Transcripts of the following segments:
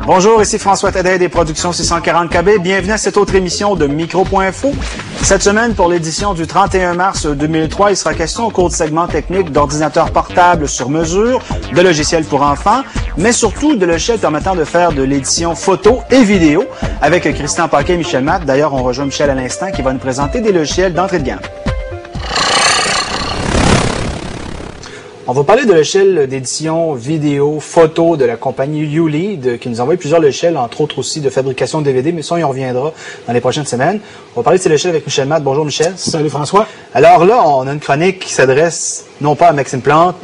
Bonjour, ici François Tadet des Productions 640 KB. Bienvenue à cette autre émission de Micro.info. Cette semaine, pour l'édition du 31 mars 2003, il sera question au cours du segment technique d'ordinateurs portables sur mesure, de logiciels pour enfants, mais surtout de logiciels permettant de faire de l'édition photo et vidéo avec Christian Paquet et Michel Matt. D'ailleurs, on rejoint Michel à l'instant qui va nous présenter des logiciels d'entrée de gamme. On va parler de logiciels d'édition vidéo, photo de la compagnie YouLead qui nous envoie plusieurs logiciels, entre autres aussi de fabrication de DVD, mais ça, on y reviendra dans les prochaines semaines. On va parler de ces logiciels avec Michel Matt. Bonjour Michel. Salut François. Alors là, on a une chronique qui s'adresse non pas à Maxime Plante,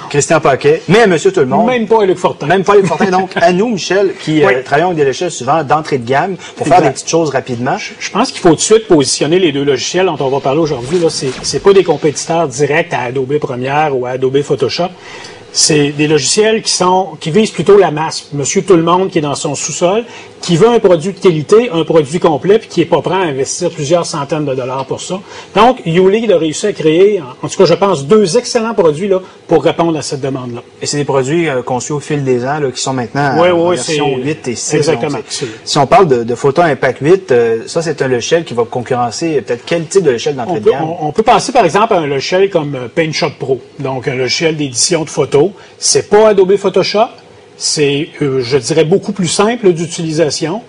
Christian Paquet, mais à Monsieur Tout-le-Monde. Même pas à Luc Fortin. Même pas à Luc Fortin. Donc, à nous, Michel, qui travaillons avec des logiciels souvent d'entrée de gamme pour faire des petites choses rapidement. Je pense qu'il faut tout de suite positionner les deux logiciels dont on va parler aujourd'hui. Là, c'est pas des compétiteurs directs à Adobe Premiere ou à Adobe Photoshop. C'est des logiciels qui visent plutôt la masse. Monsieur Tout-le-Monde qui est dans son sous-sol, qui veut un produit de qualité, un produit complet, puis qui est pas prêt à investir plusieurs centaines de dollars pour ça. Donc, YouLead a réussi à créer, en tout cas, je pense, deux excellents produits là pour répondre à cette demande-là. Et c'est des produits conçus au fil des ans, là, qui sont maintenant en version 8 et 6. Exactement. Donc, si on parle de Photo Impact 8, ça, c'est un logiciel qui va concurrencer peut-être quel type de logiciel d'entrée de gamme? On peut penser, par exemple, à un logiciel comme PaintShop Pro, donc un logiciel d'édition de photos. C'est pas Adobe Photoshop, c'est, je dirais, beaucoup plus simple d'utilisation,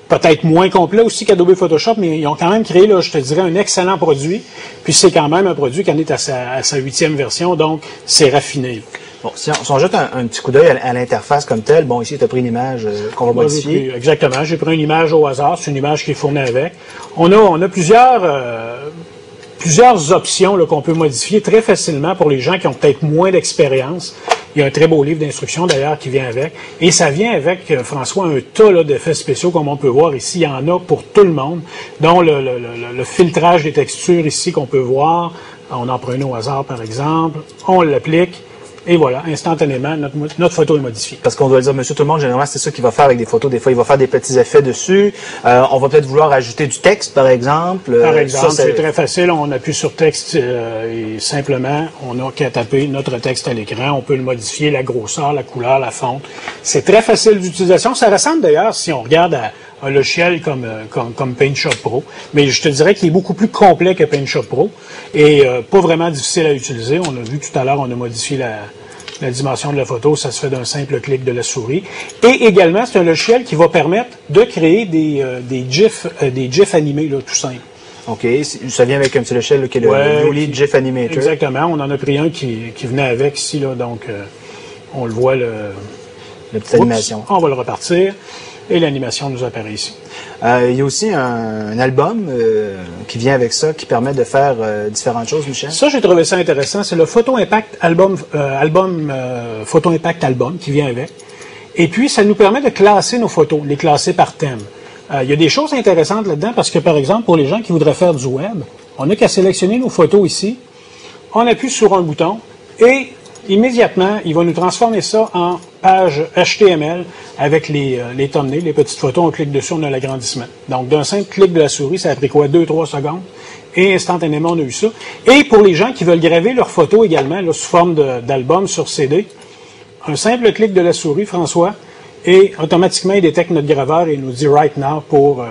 peut-être moins complet aussi qu'Adobe Photoshop, mais ils ont quand même créé, là, je te dirais, un excellent produit, puis c'est quand même un produit qui en est à sa 8e version, donc c'est raffiné. Bon, si on jette un petit coup d'œil à l'interface comme telle, bon, ici, tu as pris une image qu'on va modifier. Exactement, j'ai pris une image au hasard, c'est une image qui est fournie avec. On a plusieurs options qu'on peut modifier très facilement pour les gens qui ont peut-être moins d'expérience. Il y a un très beau livre d'instructions d'ailleurs qui vient avec. Et ça vient avec, François, un tas d'effets spéciaux comme on peut voir ici. Il y en a pour tout le monde, dont le filtrage des textures ici qu'on peut voir. On en prend un au hasard par exemple. On l'applique. Et voilà, instantanément, notre photo est modifiée. Parce qu'on doit dire, Monsieur Tout-le-Monde, généralement, c'est ça qu'il va faire avec des photos. Des fois, il va faire des petits effets dessus. On va peut-être vouloir ajouter du texte, par exemple. Par exemple, c'est très facile. On appuie sur texte et simplement, on n'a qu'à taper notre texte à l'écran. On peut le modifier, la grosseur, la couleur, la fonte. C'est très facile d'utilisation. Ça ressemble d'ailleurs, si on regarde à un logiciel comme PaintShop Pro, mais je te dirais qu'il est beaucoup plus complet que PaintShop Pro et pas vraiment difficile à utiliser. On a vu tout à l'heure, on a modifié la dimension de la photo, ça se fait d'un simple clic de la souris. Et également, c'est un logiciel qui va permettre de créer des GIFs animés, là, tout simple. OK. Ça vient avec un petit logiciel qui est le YouLead GIF Animator. Exactement. On en a pris un qui venait avec ici, là, donc on le voit la petite animation. On va le repartir. Et l'animation nous apparaît ici. Il y a aussi un album qui vient avec ça, qui permet de faire différentes choses, Michel. Ça, j'ai trouvé ça intéressant. C'est le Photo Impact Album, Photo Impact Album qui vient avec. Et puis, ça nous permet de classer nos photos, les classer par thème. Il y a des choses intéressantes là-dedans parce que, par exemple, pour les gens qui voudraient faire du web, on n'a qu'à sélectionner nos photos ici. On appuie sur un bouton et immédiatement, il va nous transformer ça en page HTML avec les thumbnails, les petites photos. On clique dessus, on a l'agrandissement. Donc, d'un simple clic de la souris, ça a pris quoi? 2-3 secondes. Et instantanément, on a eu ça. Et pour les gens qui veulent graver leurs photos également, là, sous forme d'album sur CD, un simple clic de la souris, François, et automatiquement, il détecte notre graveur et il nous dit « Right now » pour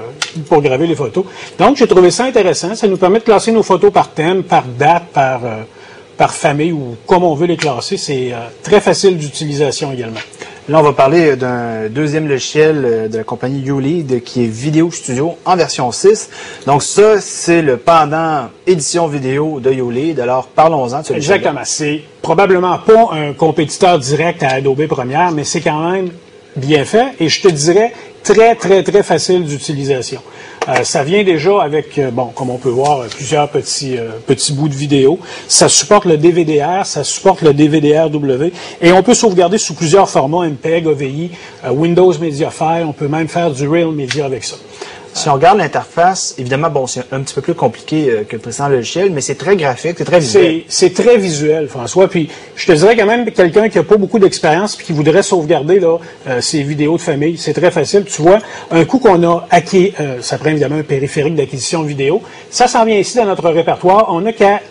graver les photos. Donc, j'ai trouvé ça intéressant. Ça nous permet de classer nos photos par thème, par date, par famille ou comme on veut les classer. C'est très facile d'utilisation également. Là, on va parler d'un deuxième logiciel de la compagnie YouLead qui est Vidéo Studio en version 6. Donc ça, c'est le pendant édition vidéo de YouLead. Alors, parlons-en de ce logiciel. Exactement. C'est probablement pas un compétiteur direct à Adobe Premiere, mais c'est quand même bien fait et je te dirais très, très, très facile d'utilisation. Ça vient déjà avec, comme on peut voir, plusieurs petits bouts de vidéo. Ça supporte le DVD-R, ça supporte le DVD-RW, et on peut sauvegarder sous plusieurs formats, MPEG, OVI, Windows Media File, on peut même faire du Real Media avec ça. Si on regarde l'interface, évidemment, c'est un petit peu plus compliqué que le précédent logiciel, mais c'est très graphique, c'est très visuel. C'est très visuel, François. Puis, je te dirais quand même quelqu'un qui n'a pas beaucoup d'expérience puis qui voudrait sauvegarder ses vidéos de famille, c'est très facile. Tu vois, un coup qu'on a acquis, ça prend évidemment un périphérique d'acquisition vidéo, ça s'en vient ici dans notre répertoire. On n'a qu'à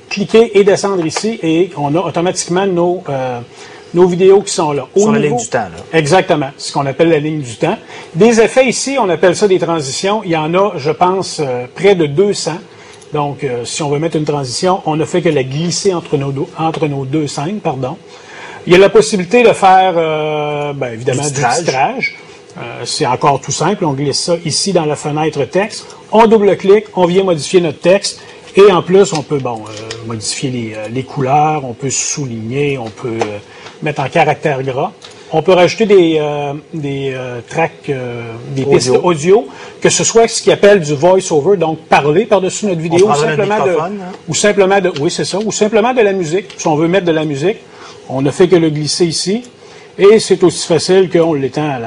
cliquer et descendre ici et on a automatiquement nos vidéos qui sont là. Sur la ligne du temps, là. Exactement. Ce qu'on appelle la ligne du temps. Des effets ici, on appelle ça des transitions. Il y en a, je pense, près de 200. Donc, si on veut mettre une transition, on ne fait que la glisser entre nos deux scènes, pardon. Il y a la possibilité de faire, évidemment, du titrage. C'est encore tout simple. On glisse ça ici dans la fenêtre texte. On double-clique, on vient modifier notre texte. Et en plus, on peut modifier les couleurs, on peut souligner, on peut mettre en caractère gras. On peut rajouter des tracks, des pistes audio, que ce soit ce qu'ils appelle du voice-over, donc parler par-dessus notre vidéo, ou simplement de la musique. Si on veut mettre de la musique, on ne fait que le glisser ici. Et c'est aussi facile qu'on l'étend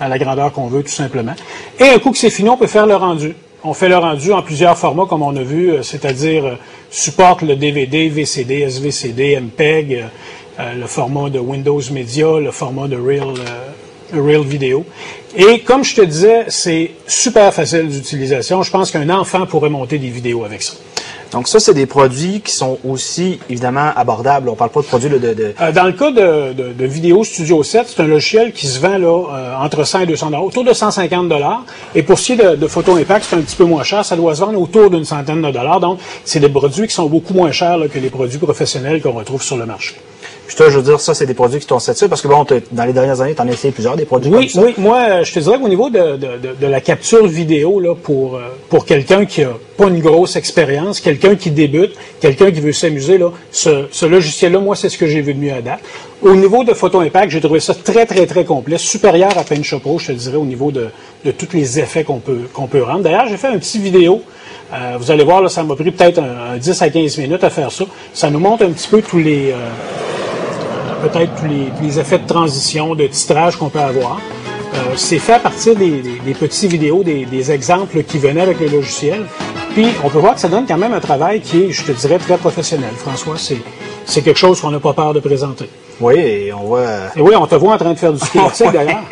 à la grandeur qu'on veut, tout simplement. Et un coup que c'est fini, on peut faire le rendu. On fait le rendu en plusieurs formats, comme on a vu, c'est-à-dire supporte le DVD, VCD, SVCD, MPEG, le format de Windows Media, le format de Real Video. Et comme je te disais, c'est super facile d'utilisation. Je pense qu'un enfant pourrait monter des vidéos avec ça. Donc ça, c'est des produits qui sont aussi, évidemment, abordables. On ne parle pas de produits Dans le cas de Vidéo Studio 7, c'est un logiciel qui se vend là entre 100 et 200 $, autour de 150 $. Et pour ce qui est de Photo Impact, c'est un petit peu moins cher. Ça doit se vendre autour d'une centaine de dollars. Donc, c'est des produits qui sont beaucoup moins chers que les produits professionnels qu'on retrouve sur le marché. Puis toi, je veux dire, ça, c'est des produits qui t'ont satisfait parce que dans les dernières années, tu en as essayé plusieurs des produits comme ça. Oui, moi, je te dirais qu'au niveau de la capture vidéo, là, pour quelqu'un qui a pas une grosse expérience, quelqu'un qui débute, quelqu'un qui veut s'amuser, là, ce logiciel-là, moi, c'est ce que j'ai vu de mieux à date. Au niveau de Photo Impact, j'ai trouvé ça très, très, très complet, supérieur à PaintShop Pro, je te dirais, au niveau de tous les effets qu'on peut rendre. D'ailleurs, j'ai fait un petit vidéo. Vous allez voir, là, ça m'a pris peut-être un 10 à 15 minutes à faire ça. Ça nous montre un petit peu tous les effets de transition, de titrage qu'on peut avoir. C'est fait à partir des petits vidéos, des exemples qui venaient avec le logiciel. Puis, on peut voir que ça donne quand même un travail qui est, je te dirais, très professionnel. François, c'est quelque chose qu'on n'a pas peur de présenter. Oui, et on voit... Et oui, on te voit en train de faire du ski artistique, d'ailleurs.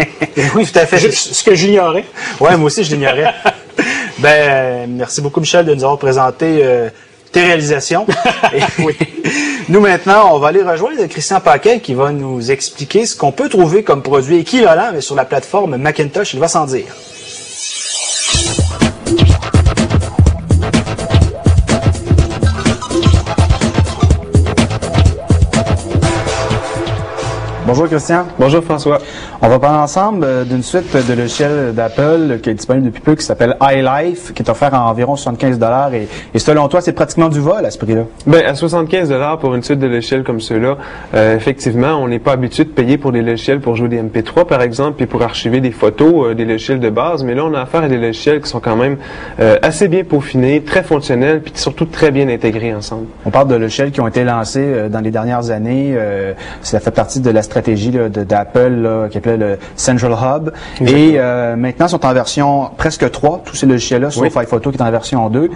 Oui, tout à fait. Ce que j'ignorais. Oui, moi aussi, je l'ignorais. Merci beaucoup, Michel, de nous avoir présenté tes réalisations. Oui. Nous, maintenant, on va aller rejoindre Christian Paquet qui va nous expliquer ce qu'on peut trouver comme produit équivalent mais sur la plateforme Macintosh. Il va s'en dire. Bonjour Christian. Bonjour François. On va parler ensemble d'une suite de logiciels d'Apple qui est disponible depuis peu, qui s'appelle iLife, qui est offert à environ 75 $ et selon toi, c'est pratiquement du vol à ce prix-là? Ben, à 75 $ pour une suite de logiciels comme ceux-là, effectivement, on n'est pas habitué de payer pour des logiciels pour jouer des MP3 par exemple, puis pour archiver des photos, des logiciels de base, mais là on a affaire à des logiciels qui sont quand même assez bien peaufinés, très fonctionnels, puis surtout très bien intégrés ensemble. On parle de logiciels qui ont été lancés dans les dernières années, ça fait partie de la stratégie d'Apple qui appelait le Central Hub. Exactement. Et maintenant, ils sont en version presque 3, tous ces logiciels-là, sauf iPhoto qui est en version 2.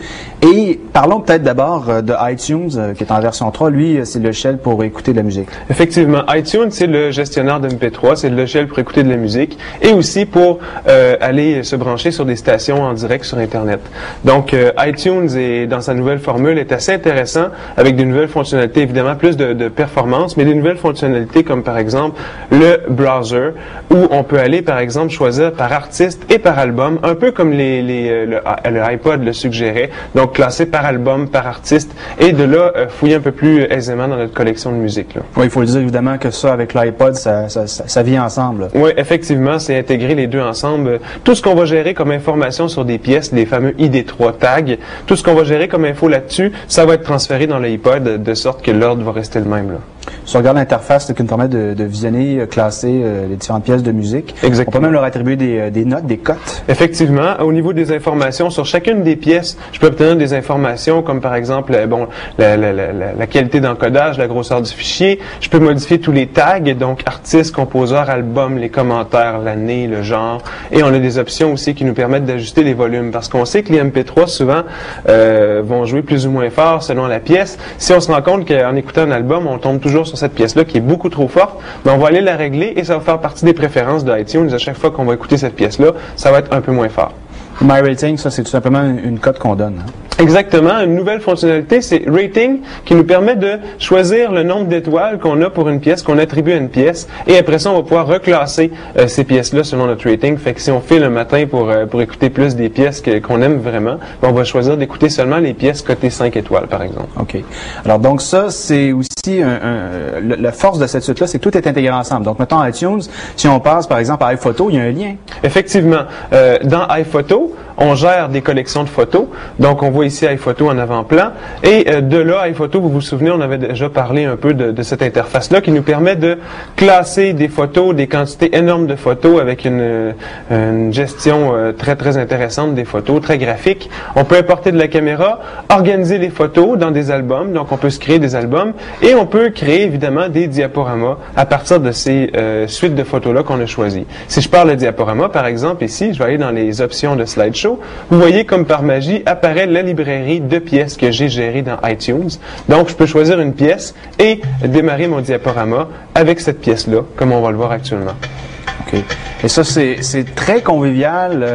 Et parlons peut-être d'abord de iTunes qui est en version 3. Lui, c'est le logiciel pour écouter de la musique. Effectivement, iTunes, c'est le gestionnaire de MP3, c'est le logiciel pour écouter de la musique et aussi pour aller se brancher sur des stations en direct sur Internet. Donc, iTunes, dans sa nouvelle formule, est assez intéressant avec des nouvelles fonctionnalités, évidemment, plus de performance, mais des nouvelles fonctionnalités comme par exemple le browser, où on peut aller, par exemple, choisir par artiste et par album, un peu comme le iPod le suggérait, donc classé par album, par artiste, et de là, fouiller un peu plus aisément dans notre collection de musique. Là. Oui, il faut le dire évidemment que ça, avec l'iPod, ça vient ensemble. Là. Oui, effectivement, c'est intégrer les deux ensemble. Tout ce qu'on va gérer comme information sur des pièces, les fameux ID3 tags, tout ce qu'on va gérer comme info là-dessus, ça va être transféré dans l'iPod de sorte que l'ordre va rester le même. Là. Si on regarde l'interface qui nous permet de visionner, classer les différentes pièces de musique, Exactement. On peut même leur attribuer des notes, des cotes. Effectivement, au niveau des informations, sur chacune des pièces, je peux obtenir des informations comme par exemple la qualité d'encodage, la grosseur du fichier. Je peux modifier tous les tags, donc artistes, composeurs, albums, les commentaires, l'année, le genre. Et on a des options aussi qui nous permettent d'ajuster les volumes parce qu'on sait que les MP3 souvent vont jouer plus ou moins fort selon la pièce. Si on se rend compte qu'en écoutant un album, on tombe toujours sur cette pièce-là qui est beaucoup trop forte, mais on va aller la régler et ça va faire partie des préférences de iTunes. À chaque fois qu'on va écouter cette pièce-là, ça va être un peu moins fort. MyRating, ça c'est tout simplement une cote qu'on donne. Hein? Exactement. Une nouvelle fonctionnalité, c'est Rating, qui nous permet de choisir le nombre d'étoiles qu'on a pour une pièce, qu'on attribue à une pièce. Et après ça, on va pouvoir reclasser ces pièces-là selon notre rating. Fait que si on fait le matin pour écouter plus des pièces qu'on aime vraiment, on va choisir d'écouter seulement les pièces cotées 5 étoiles, par exemple. OK. Alors donc ça, c'est aussi la force de cette suite-là, c'est que tout est intégré ensemble. Donc mettons iTunes, si on passe par exemple à iPhoto, il y a un lien. Effectivement. Dans iPhoto, on gère des collections de photos. Donc, on voit ici iPhoto en avant-plan. Et de là, iPhoto, vous vous souvenez, on avait déjà parlé un peu de cette interface-là qui nous permet de classer des photos, des quantités énormes de photos avec une gestion très, très intéressante des photos, très graphique. On peut importer de la caméra, organiser les photos dans des albums. Donc, on peut se créer des albums. Et on peut créer, évidemment, des diaporamas à partir de ces suites de photos-là qu'on a choisies. Si je parle de diaporama, par exemple, ici, je vais aller dans les options de slideshow. Vous voyez comme par magie apparaît la librairie de pièces que j'ai gérée dans iTunes. Donc, je peux choisir une pièce et démarrer mon diaporama avec cette pièce-là, comme on va le voir actuellement. OK. Et ça, c'est très convivial.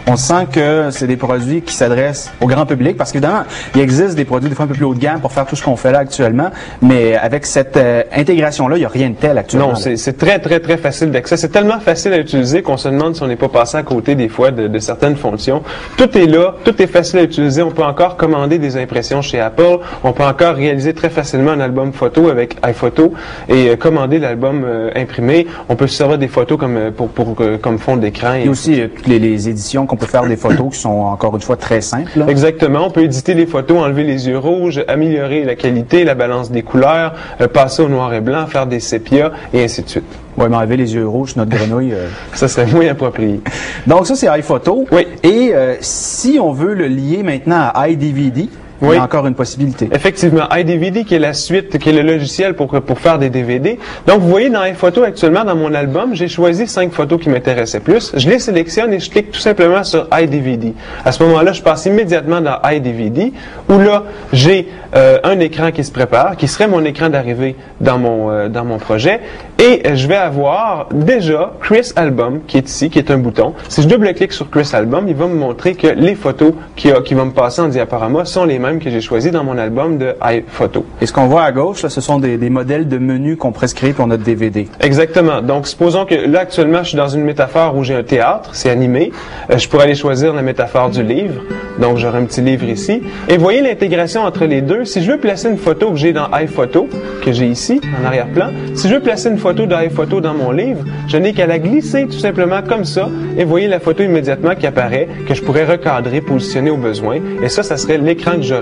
On sent que c'est des produits qui s'adressent au grand public parce qu'évidemment, il existe des produits des fois un peu plus haut de gamme pour faire tout ce qu'on fait là actuellement, mais avec cette intégration-là, il n'y a rien de tel actuellement. Non, c'est très, très, très facile d'accès. C'est tellement facile à utiliser qu'on se demande si on n'est pas passé à côté des fois de certaines fonctions. Tout est là, tout est facile à utiliser. On peut encore commander des impressions chez Apple. On peut encore réaliser très facilement un album photo avec iPhoto et commander l'album imprimé. On peut se servir des photos comme fond d'écran. Il y a aussi toutes les éditions qu'on peut faire des photos qui sont encore une fois très simples. Là. Exactement. On peut éditer les photos, enlever les yeux rouges, améliorer la qualité, la balance des couleurs, passer au noir et blanc, faire des sépias et ainsi de suite. Oui, mais enlever les yeux rouges, notre grenouille. Ça serait moins approprié. Donc ça, c'est iPhoto. Oui. Et si on veut le lier maintenant à iDVD, il y a encore une possibilité. Effectivement, iDVD qui est la suite, qui est le logiciel pour faire des DVD. Donc, vous voyez dans iPhoto actuellement, dans mon album, j'ai choisi 5 photos qui m'intéressaient plus. Je les sélectionne et je clique tout simplement sur iDVD. À ce moment-là, je passe immédiatement dans iDVD où là, j'ai un écran qui se prépare, qui serait mon écran d'arrivée dans mon projet. Et je vais avoir déjà Chris Album qui est ici, qui est un bouton. Si je double-clique sur Chris Album, il va me montrer que les photos qui vont me passer en diaporama sont les mêmes que j'ai choisi dans mon album de iPhoto. Et ce qu'on voit à gauche, là, ce sont des modèles de menus qu'on prescrit pour notre DVD. Exactement. Donc, supposons que là, actuellement, je suis dans une métaphore où j'ai un théâtre, c'est animé. Je pourrais aller choisir la métaphore du livre. Donc, j'aurai un petit livre ici. Et voyez l'intégration entre les deux. Si je veux placer une photo que j'ai dans iPhoto, que j'ai ici, en arrière-plan, si je veux placer une photo d'iPhoto dans mon livre, je n'ai qu'à la glisser tout simplement comme ça. Et voyez la photo immédiatement qui apparaît, que je pourrais recadrer, positionner au besoin. Et ça serait l'écran que j'aurais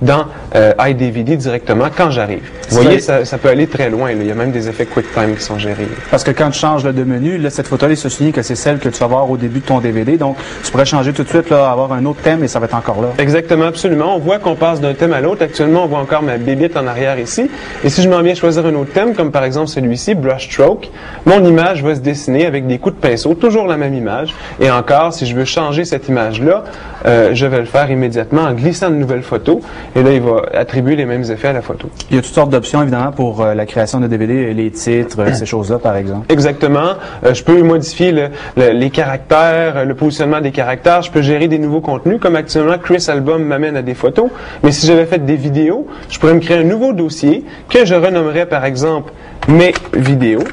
dans iDVD directement quand j'arrive. Vous voyez, ça peut aller très loin. Là. Il y a même des effets QuickTime qui sont gérés. Parce que quand tu changes de menu, là, cette photo-là, il se souvient que c'est celle que tu vas voir au début de ton DVD. Donc, tu pourrais changer tout de suite, là, avoir un autre thème et ça va être encore là. Exactement, absolument. On voit qu'on passe d'un thème à l'autre. Actuellement, on voit encore ma bébite en arrière ici. Et si je m'en viens choisir un autre thème, comme par exemple celui-ci, Brushstroke, mon image va se dessiner avec des coups de pinceau, toujours la même image. Et encore, si je veux changer cette image-là, je vais le faire immédiatement en glissant de nouvelles photos. Et là, il va attribuer les mêmes effets à la photo. Il y a toutes sortes d'options, évidemment, pour la création de DVD, les titres, ces choses-là, par exemple. Exactement. Je peux modifier les caractères, le positionnement des caractères. Je peux gérer des nouveaux contenus, comme actuellement, Chris Album m'amène à des photos. Mais si j'avais fait des vidéos, je pourrais me créer un nouveau dossier que je renommerais, par exemple, mes vidéos.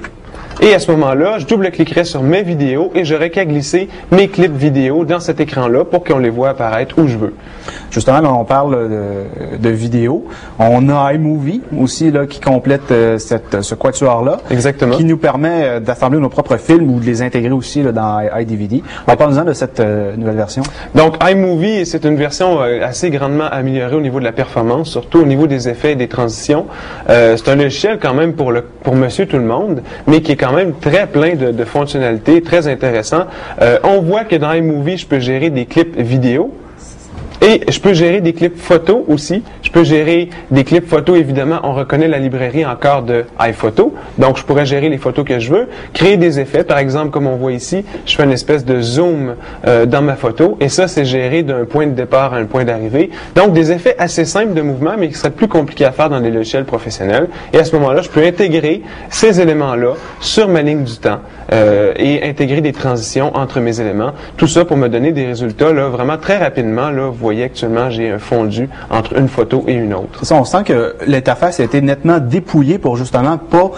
Et à ce moment-là, je double-cliquerai sur mes vidéos et j'aurai qu'à glisser mes clips vidéo dans cet écran-là pour qu'on les voit apparaître où je veux. Justement, là, on parle de vidéo. On a iMovie aussi là, qui complète ce quatuor-là. Exactement. Qui nous permet d'assembler nos propres films ou de les intégrer aussi là, dans iDVD. Parlons-en de cette nouvelle version. Donc, iMovie, c'est une version assez grandement améliorée au niveau de la performance, surtout au niveau des effets et des transitions. C'est un logiciel quand même pour monsieur tout le monde, mais qui est quand même très plein de fonctionnalités, très intéressant. On voit que dans iMovie, je peux gérer des clips vidéo. Et je peux gérer des clips photos aussi. Je peux gérer des clips photos, évidemment, on reconnaît la librairie encore de iPhoto. Donc, je pourrais gérer les photos que je veux, créer des effets. Par exemple, comme on voit ici, je fais une espèce de zoom dans ma photo. Et ça, c'est géré d'un point de départ à un point d'arrivée. Donc, des effets assez simples de mouvement, mais qui seraient plus compliqués à faire dans des logiciels professionnels. Et à ce moment-là, je peux intégrer ces éléments-là sur ma ligne du temps et intégrer des transitions entre mes éléments. Tout ça pour me donner des résultats là, vraiment très rapidement. Là, vous voyez actuellement, j'ai un fondu entre une photo et une autre. C'est ça, on sent que l'interface a été nettement dépouillée pour justement pas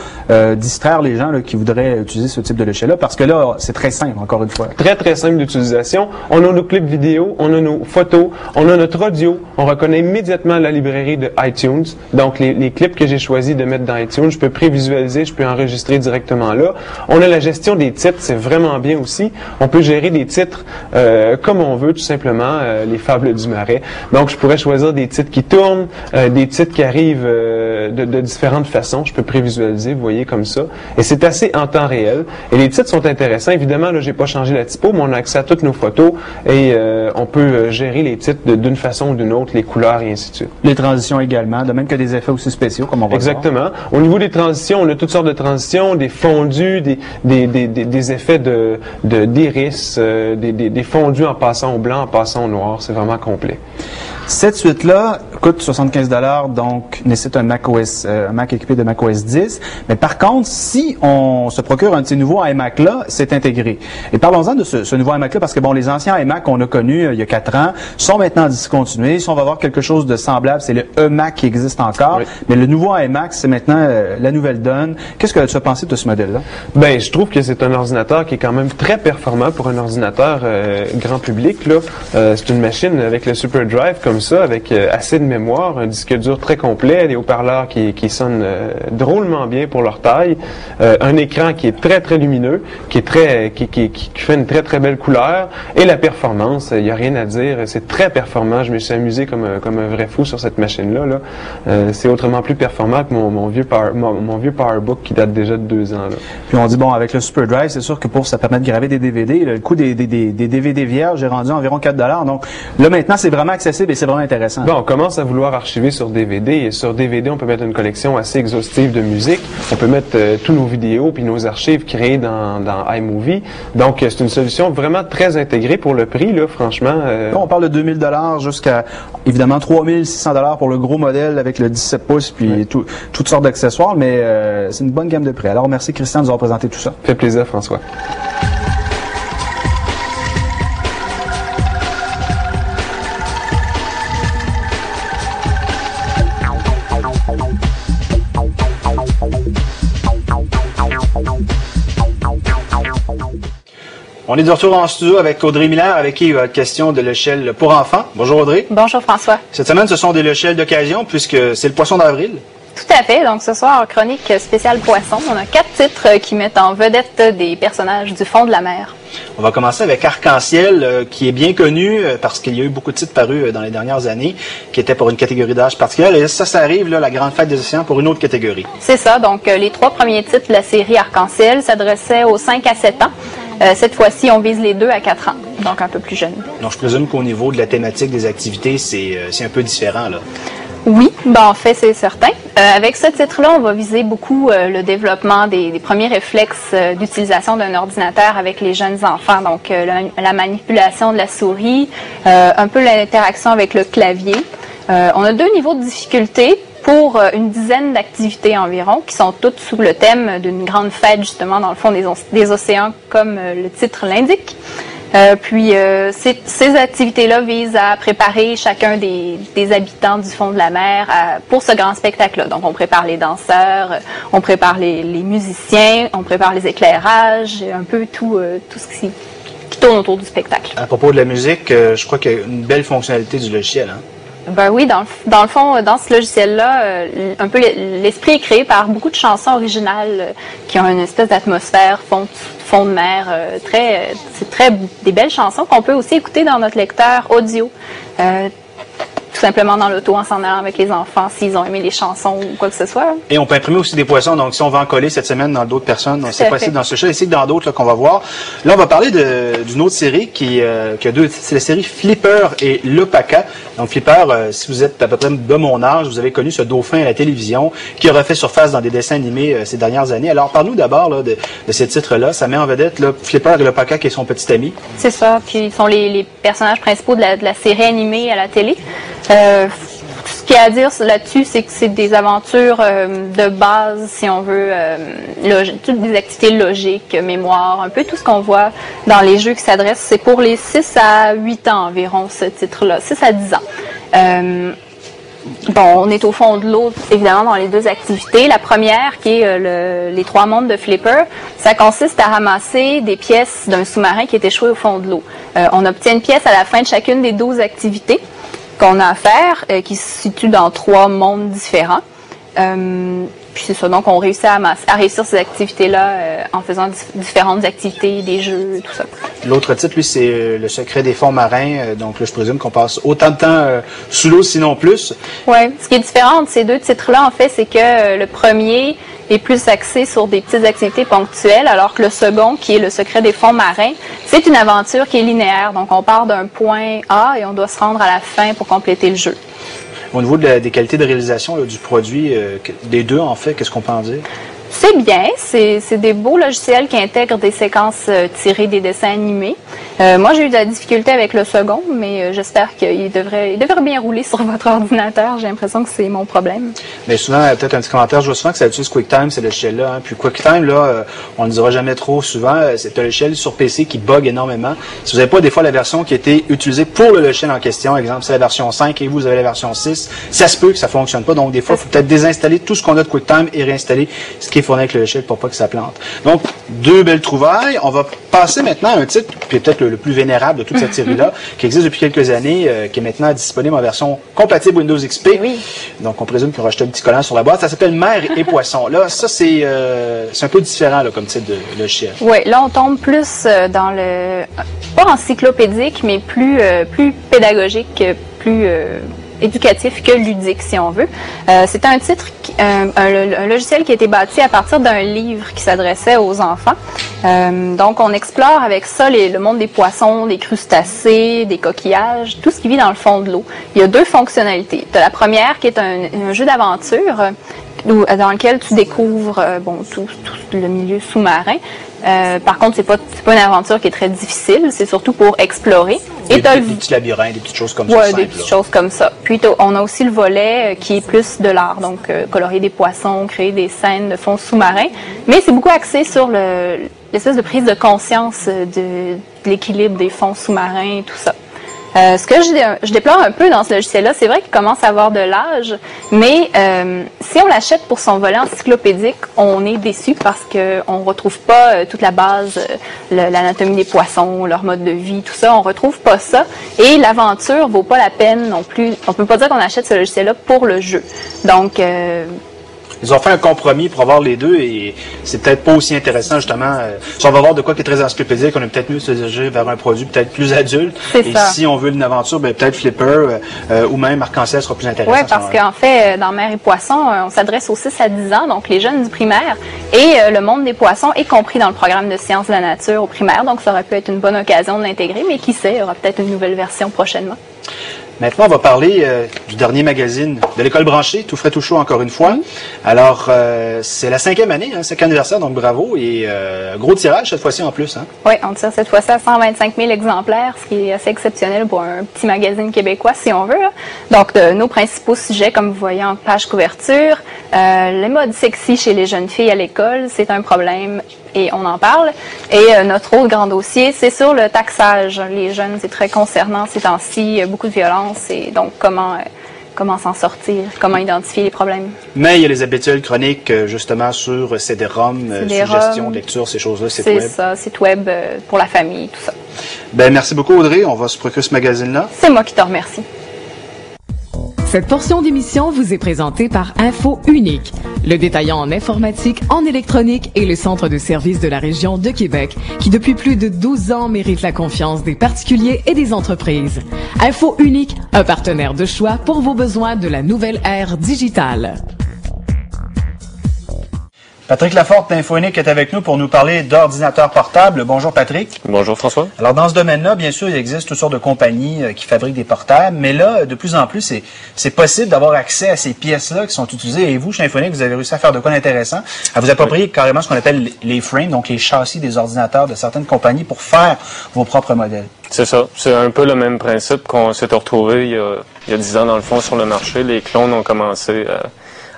distraire les gens là, qui voudraient utiliser ce type de logiciel-là, parce que là, c'est très simple, encore une fois. Très, très simple d'utilisation. On a nos clips vidéo, on a nos photos, on a notre audio. On reconnaît immédiatement la librairie de iTunes. Donc, les clips que j'ai choisi de mettre dans iTunes, je peux prévisualiser, je peux enregistrer directement là. On a la gestion des titres, c'est vraiment bien aussi. On peut gérer des titres comme on veut, tout simplement, les fables du marais. Donc, je pourrais choisir des titres qui tournent, des titres qui arrivent de différentes façons. Je peux prévisualiser, vous voyez, comme ça. Et c'est assez en temps réel. Et les titres sont intéressants. Évidemment, là, j'ai pas changé la typo, mais on a accès à toutes nos photos et on peut gérer les titres d'une façon ou d'une autre, les couleurs et ainsi de suite. Les transitions également, de même que des effets aussi spéciaux, comme on va Exactement. voir. Au niveau des transitions, on a toutes sortes de transitions, des fondus, des effets d'iris, des fondus en passant au blanc, en passant au noir. C'est vraiment complet. Cette suite-là coûte 75 $, donc nécessite un Mac équipé de Mac OS 10. Mais par contre, si on se procure un de ces nouveaux iMac-là, c'est intégré. Et parlons-en de ce nouveau iMac-là, parce que bon, les anciens iMac qu'on a connus il y a 4 ans sont maintenant discontinués. Si on va voir quelque chose de semblable, c'est le eMac qui existe encore. Oui. Mais le nouveau iMac, c'est maintenant la nouvelle donne. Qu'est-ce que tu as pensé de ce modèle-là? Ben, je trouve que c'est un ordinateur qui est quand même très performant pour un ordinateur grand public, là. C'est une machine avec le SuperDrive comme ça, avec assez de mémoire, un disque dur très complet, des haut-parleurs qui sonnent drôlement bien pour leur taille, un écran qui est très très lumineux, qui fait une très très belle couleur, et la performance, il n'y a rien à dire, c'est très performant. Je me suis amusé comme un vrai fou sur cette machine-là. Là. C'est autrement plus performant que mon vieux PowerBook qui date déjà de 2 ans. Là. Puis on dit bon, avec le SuperDrive, c'est sûr que ça permet de graver des DVD. Le coût des DVD vierges est rendu environ 4 $. Donc là maintenant, c'est vraiment accessible et c'est vraiment intéressant. Bon, on commence à vouloir archiver sur DVD et sur DVD, on peut mettre une collection assez exhaustive de musique. On peut mettre tous nos vidéos puis nos archives créées dans iMovie. Donc, c'est une solution vraiment très intégrée pour le prix, là, franchement. On parle de 2000 $ jusqu'à, évidemment, 3600 $ pour le gros modèle avec le 17 pouces puis oui. Toutes sortes d'accessoires, mais c'est une bonne gamme de prix. Alors, merci Christian de nous avoir présenté tout ça. Ça fait plaisir, François. On est de retour en studio avec Audrey Miller, avec qui il va être question de logiciels pour enfants. Bonjour Audrey. Bonjour François. Cette semaine, ce sont des logiciels d'occasion puisque c'est le poisson d'avril. Tout à fait. Donc ce soir, chronique spéciale poisson. On a 4 titres qui mettent en vedette des personnages du fond de la mer. On va commencer avec Arc-en-Ciel, qui est bien connu parce qu'il y a eu beaucoup de titres parus dans les dernières années, qui étaient pour une catégorie d'âge particulière. Et ça arrive, là, la Grande Fête des Océans, pour une autre catégorie. C'est ça. Donc les 3 premiers titres de la série Arc-en-Ciel s'adressaient aux 5 à 7 ans. Cette fois-ci, on vise les 2 à 4 ans, donc un peu plus jeunes. Donc je présume qu'au niveau de la thématique des activités, c'est un peu différent, là. Oui, ben en fait, c'est certain. Avec ce titre-là, on va viser beaucoup le développement des premiers réflexes d'utilisation d'un ordinateur avec les jeunes enfants. Donc, la manipulation de la souris, un peu l'interaction avec le clavier. On a 2 niveaux de difficulté pour une dizaine d'activités environ, qui sont toutes sous le thème d'une grande fête, justement, dans le fond des océans, comme le titre l'indique. Ces activités-là visent à préparer chacun des habitants du fond de la mer pour ce grand spectacle-là. Donc, on prépare les danseurs, on prépare les musiciens, on prépare les éclairages, un peu tout ce qui tourne autour du spectacle. À propos de la musique, je crois qu'il y a une belle fonctionnalité du logiciel. Hein? Ben oui, dans le fond, dans ce logiciel-là, un peu l'esprit est créé par beaucoup de chansons originales qui ont une espèce d'atmosphère fond de mer. C'est des belles chansons qu'on peut aussi écouter dans notre lecteur audio. Tout simplement dans l'auto en s'en allant avec les enfants s'ils ont aimé les chansons ou quoi que ce soit. Et on peut imprimer aussi des poissons. Donc, si on va en coller cette semaine dans d'autres personnes, c'est possible dans ce show, ainsi que dans d'autres qu'on va voir. Là, on va parler d'une autre série qui a deux. C'est la série Flipper et L'Opaka. Donc, Flipper, si vous êtes à peu près de mon âge, vous avez connu ce dauphin à la télévision qui aura fait surface dans des dessins animés ces dernières années. Alors, parle-nous d'abord de ces titres-là. Ça met en vedette là, Flipper et L'Opaka qui est son petit ami. C'est ça. Puis, ils sont les personnages principaux de la série animée à la télé. Ce qu'il y a à dire là-dessus, c'est que c'est des aventures de base, si on veut, toutes des activités logiques, mémoire, un peu tout ce qu'on voit dans les jeux qui s'adressent. C'est pour les 6 à 8 ans environ, ce titre-là, 6 à 10 ans. On est au fond de l'eau, évidemment, dans les deux activités. La première, qui est les 3 mondes de Flipper, ça consiste à ramasser des pièces d'un sous-marin qui est échoué au fond de l'eau. On obtient une pièce à la fin de chacune des 12 activités qu'on a à faire, qui se situe dans 3 mondes différents. Puis c'est ça, donc on réussit à réussir ces activités-là en faisant différentes activités, des jeux, tout ça. L'autre titre, lui, c'est Le secret des fonds marins. Donc là, je présume qu'on passe autant de temps sous l'eau, sinon plus. Oui, ce qui est différent de ces deux titres-là, en fait, c'est que le premier est plus axé sur des petites activités ponctuelles, alors que le second, qui est Le secret des fonds marins, c'est une aventure qui est linéaire. Donc on part d'un point A et on doit se rendre à la fin pour compléter le jeu. Au niveau des qualités de réalisation du produit, des deux, en fait, qu'est-ce qu'on peut en dire? C'est bien, c'est des beaux logiciels qui intègrent des séquences tirées des dessins animés. Moi, j'ai eu de la difficulté avec le second, mais j'espère qu'il devrait bien rouler sur votre ordinateur. J'ai l'impression que c'est mon problème. Mais souvent, peut-être un petit commentaire, je vois souvent que ça utilise QuickTime, ce logiciel-là. Hein. Puis QuickTime, là, on ne le dira jamais trop souvent, c'est un logiciel sur PC qui bug énormément. Si vous n'avez pas des fois la version qui a été utilisée pour le logiciel en question, exemple, c'est la version 5 et vous avez la version 6, ça se peut que ça ne fonctionne pas. Donc, des fois, il faut peut-être désinstaller tout ce qu'on a de QuickTime et réinstaller ce qui est fourni avec le logiciel pour pas que ça plante. Donc, 2 belles trouvailles. On va passer maintenant à un titre qui est peut-être le plus vénérable de toute cette série-là, qui existe depuis quelques années, qui est maintenant disponible en version compatible Windows XP. Oui. Donc, on présume qu'on va acheter un petit collant sur la boîte. Ça s'appelle Mer et Poissons. Là, ça, c'est un peu différent là, comme titre de logiciel. Oui, là, on tombe plus dans le... pas encyclopédique, mais plus pédagogique, plus... éducatif que ludique, si on veut. C'est un titre, un logiciel qui a été bâti à partir d'un livre qui s'adressait aux enfants. Donc, on explore avec ça le monde des poissons, des crustacés, des coquillages, tout ce qui vit dans le fond de l'eau. Il y a 2 fonctionnalités. La première qui est un jeu d'aventure dans lequel tu découvres tout le milieu sous-marin. Par contre, c'est pas une aventure qui est très difficile, c'est surtout pour explorer. Des petits labyrinthes, des petites choses comme ça. Oui, des petites choses comme ça. Puis on a aussi le volet qui est plus de l'art, donc colorier des poissons, créer des scènes de fond sous-marin. Mais c'est beaucoup axé sur l'espèce de prise de conscience de l'équilibre des fonds sous-marins et tout ça. Ce que je déplore un peu dans ce logiciel-là, c'est vrai qu'il commence à avoir de l'âge, mais si on l'achète pour son volet encyclopédique, on est déçu parce qu'on ne retrouve pas toute la base, l'anatomie des poissons, leur mode de vie, tout ça, on retrouve pas ça. Et l'aventure vaut pas la peine non plus. On peut pas dire qu'on achète ce logiciel-là pour le jeu. Donc... ils ont fait un compromis pour avoir les deux et c'est peut-être pas aussi intéressant justement. Si on va voir de quoi qui est très encyclopédique, on est peut-être mieux de se diriger vers un produit peut-être plus adulte. Et ça. Si on veut une aventure, peut-être Flipper ou même Arc-en-Ciel sera plus intéressant. Oui, parce qu'en fait, dans Mer et Poissons, on s'adresse aux 6 à 10 ans, donc les jeunes du primaire, et le monde des poissons est compris dans le programme de sciences de la nature au primaire, donc ça aurait pu être une bonne occasion de l'intégrer, mais qui sait, il y aura peut-être une nouvelle version prochainement. Maintenant, on va parler du dernier magazine de l'École branchée, tout frais, tout chaud encore une fois. Alors, c'est la 5e année, 5e anniversaire, donc bravo. Et gros tirage cette fois-ci en plus. Hein? Oui, on tire cette fois-ci à 125 000 exemplaires, ce qui est assez exceptionnel pour un petit magazine québécois, si on veut. Là. Donc, nos principaux sujets, comme vous voyez en page couverture, les modes sexy chez les jeunes filles à l'école, c'est un problème. et on en parle. Et notre autre grand dossier, c'est sur le taxage. Les jeunes, c'est très concernant ces temps-ci, il y a beaucoup de violence et donc comment s'en sortir, comment identifier les problèmes. Mais il y a les habituelles chroniques, justement, sur CD-ROM, suggestions, lecture, ces choses-là, site web. C'est ça, site web pour la famille, tout ça. Ben, merci beaucoup, Audrey. On va se procurer ce magazine-là. C'est moi qui te remercie. Cette portion d'émission vous est présentée par Info Unique, le détaillant en informatique, en électronique et le centre de services de la région de Québec, qui depuis plus de 12 ans mérite la confiance des particuliers et des entreprises. Info Unique, un partenaire de choix pour vos besoins de la nouvelle ère digitale. Patrick Laforte d'Info-Unique est avec nous pour nous parler d'ordinateurs portables. Bonjour Patrick. Bonjour François. Alors dans ce domaine-là, bien sûr, il existe toutes sortes de compagnies qui fabriquent des portables, mais là, de plus en plus, c'est possible d'avoir accès à ces pièces-là qui sont utilisées. Et vous, chez Infonik, vous avez réussi à faire de quoi d'intéressant, à vous approprier carrément ce qu'on appelle les frames, donc les châssis des ordinateurs de certaines compagnies pour faire vos propres modèles. C'est ça. C'est un peu le même principe qu'on s'est retrouvé il y a 10 ans dans le fond sur le marché. Les clones ont commencé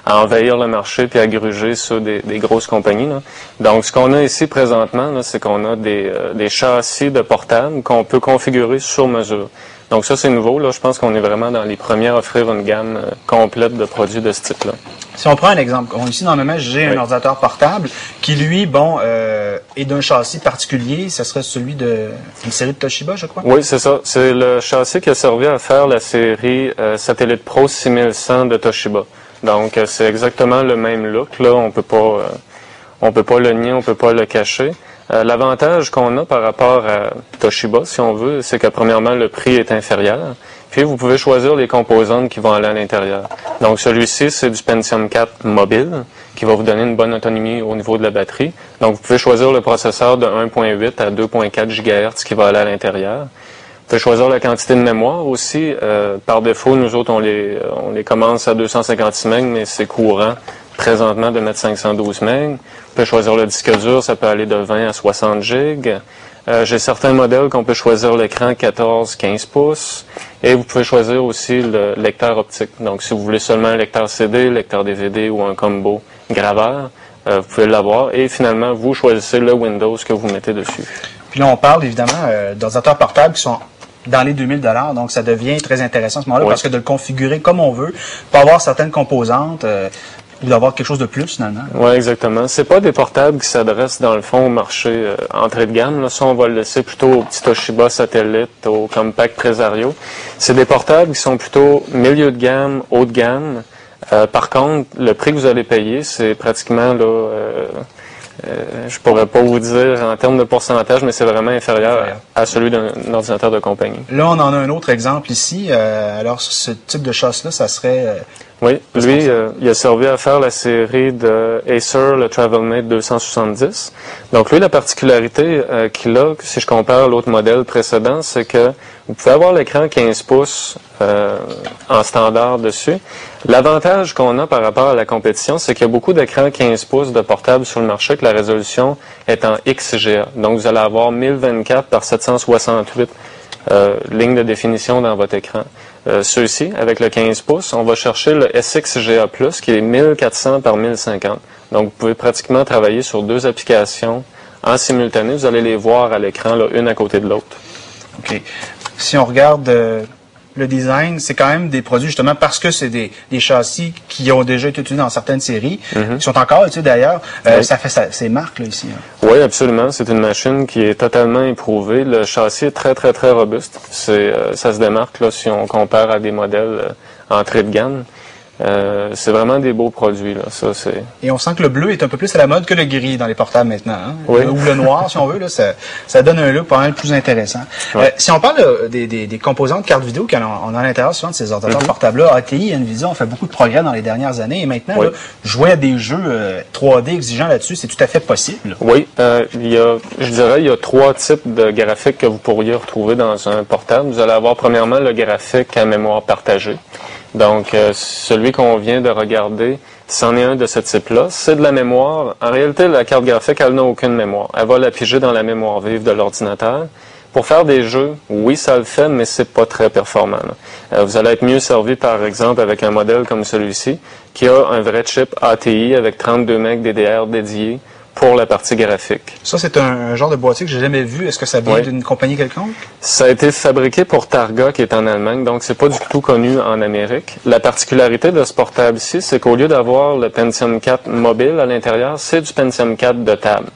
à envahir le marché puis à gruger sur des grosses compagnies, là. Donc, ce qu'on a ici présentement, là, c'est qu'on a des châssis de portables qu'on peut configurer sur mesure. Donc, ça, c'est nouveau. Là, je pense qu'on est vraiment dans les premiers à offrir une gamme complète de produits de ce type-là. Si on prend un exemple, ici, dans le même, j'ai un ordinateur portable qui, lui, est d'un châssis particulier. Ce serait celui d'une série de Toshiba, je crois? Oui, c'est ça. C'est le châssis qui a servi à faire la série Satellite Pro 6100 de Toshiba. Donc, c'est exactement le même look. Là, on peut pas le nier, on peut pas le cacher. L'avantage qu'on a par rapport à Toshiba, si on veut, c'est que premièrement, le prix est inférieur. Puis, vous pouvez choisir les composantes qui vont aller à l'intérieur. Donc, celui-ci, c'est du Pentium 4 mobile, qui va vous donner une bonne autonomie au niveau de la batterie. Donc, vous pouvez choisir le processeur de 1.8 à 2.4 GHz qui va aller à l'intérieur. Vous pouvez choisir la quantité de mémoire aussi. Par défaut, nous autres, on les commence à 256 MB, mais c'est courant présentement de mettre 512 MB. Vous pouvez choisir le disque dur, ça peut aller de 20 à 60 GB. J'ai certains modèles qu'on peut choisir l'écran 14-15 pouces. Et vous pouvez choisir aussi le lecteur optique. Donc, si vous voulez seulement un lecteur CD, lecteur DVD ou un combo graveur, vous pouvez l'avoir. Et finalement, vous choisissez le Windows que vous mettez dessus. Puis là, on parle évidemment d'ordinateurs portables qui sont dans les 2000 $, donc ça devient très intéressant à ce moment-là, parce que de le configurer comme on veut, pour avoir certaines composantes, ou d'avoir quelque chose de plus finalement. Oui, exactement. C'est pas des portables qui s'adressent dans le fond au marché entrée de gamme. Là, ça, on va le laisser plutôt au petit Toshiba Satellite, au Compact Presario. C'est des portables qui sont plutôt milieu de gamme, haut de gamme. Par contre, le prix que vous allez payer, c'est pratiquement là. Je pourrais pas vous dire en termes de pourcentage, mais c'est vraiment inférieur à celui d'un ordinateur de compagnie. Là, on en a un autre exemple ici. Alors, ce type de châssis-là, ça serait... Oui, lui, il a servi à faire la série de Acer, le TravelMate 270. Donc, lui, la particularité qu'il a, si je compare l'autre modèle précédent, c'est que vous pouvez avoir l'écran 15 pouces en standard dessus. L'avantage qu'on a par rapport à la compétition, c'est qu'il y a beaucoup d'écrans 15 pouces de portables sur le marché, que la résolution est en XGA. Donc, vous allez avoir 1024 par 768 lignes de définition dans votre écran. Ceux-ci, avec le 15 pouces, on va chercher le SXGA+, qui est 1400 par 1050. Donc, vous pouvez pratiquement travailler sur deux applications en simultané. Vous allez les voir à l'écran, là, une à côté de l'autre. OK. Si on regarde le design, c'est quand même des produits, justement, parce que c'est des châssis qui ont déjà été utilisés dans certaines séries, qui sont encore utilisés d'ailleurs. Ça fait ces marques, là, ici. Hein. Oui, absolument. C'est une machine qui est totalement éprouvée. Le châssis est très, très, très robuste. Ça se démarque, là, si on compare à des modèles entrée de gamme. C'est vraiment des beaux produits, là. Ça, c'est... Et on sent que le bleu est un peu plus à la mode que le gris dans les portables maintenant. Hein? Oui. Ou le noir, si on veut. Là, ça donne un look pas mal plus intéressant. Ouais. Si on parle des composantes cartes vidéo qu'on a à l'intérieur souvent de ces ordinateurs portables-là, ATI et Nvidia ont fait beaucoup de progrès dans les dernières années. Et maintenant, là, jouer à des jeux 3D exigeants là-dessus, c'est tout à fait possible. Oui. Je dirais il y a 3 types de graphiques que vous pourriez retrouver dans un portable. Vous allez avoir premièrement le graphique à mémoire partagée. Donc, celui qu'on vient de regarder, c'en est un de ce type-là. C'est de la mémoire. En réalité, la carte graphique, elle n'a aucune mémoire. Elle va la piger dans la mémoire vive de l'ordinateur. Pour faire des jeux, oui, ça le fait, mais c'est pas très performant. Vous allez être mieux servi, par exemple, avec un modèle comme celui-ci, qui a un vrai chip ATI avec 32 MB DDR dédié pour la partie graphique. Ça, c'est un genre de boîtier que j'ai jamais vu. Est-ce que ça vient d'une compagnie quelconque? Ça a été fabriqué pour Targa, qui est en Allemagne, donc c'est pas du tout connu en Amérique. La particularité de ce portable-ci, c'est qu'au lieu d'avoir le Pentium 4 mobile à l'intérieur, c'est du Pentium 4 de table.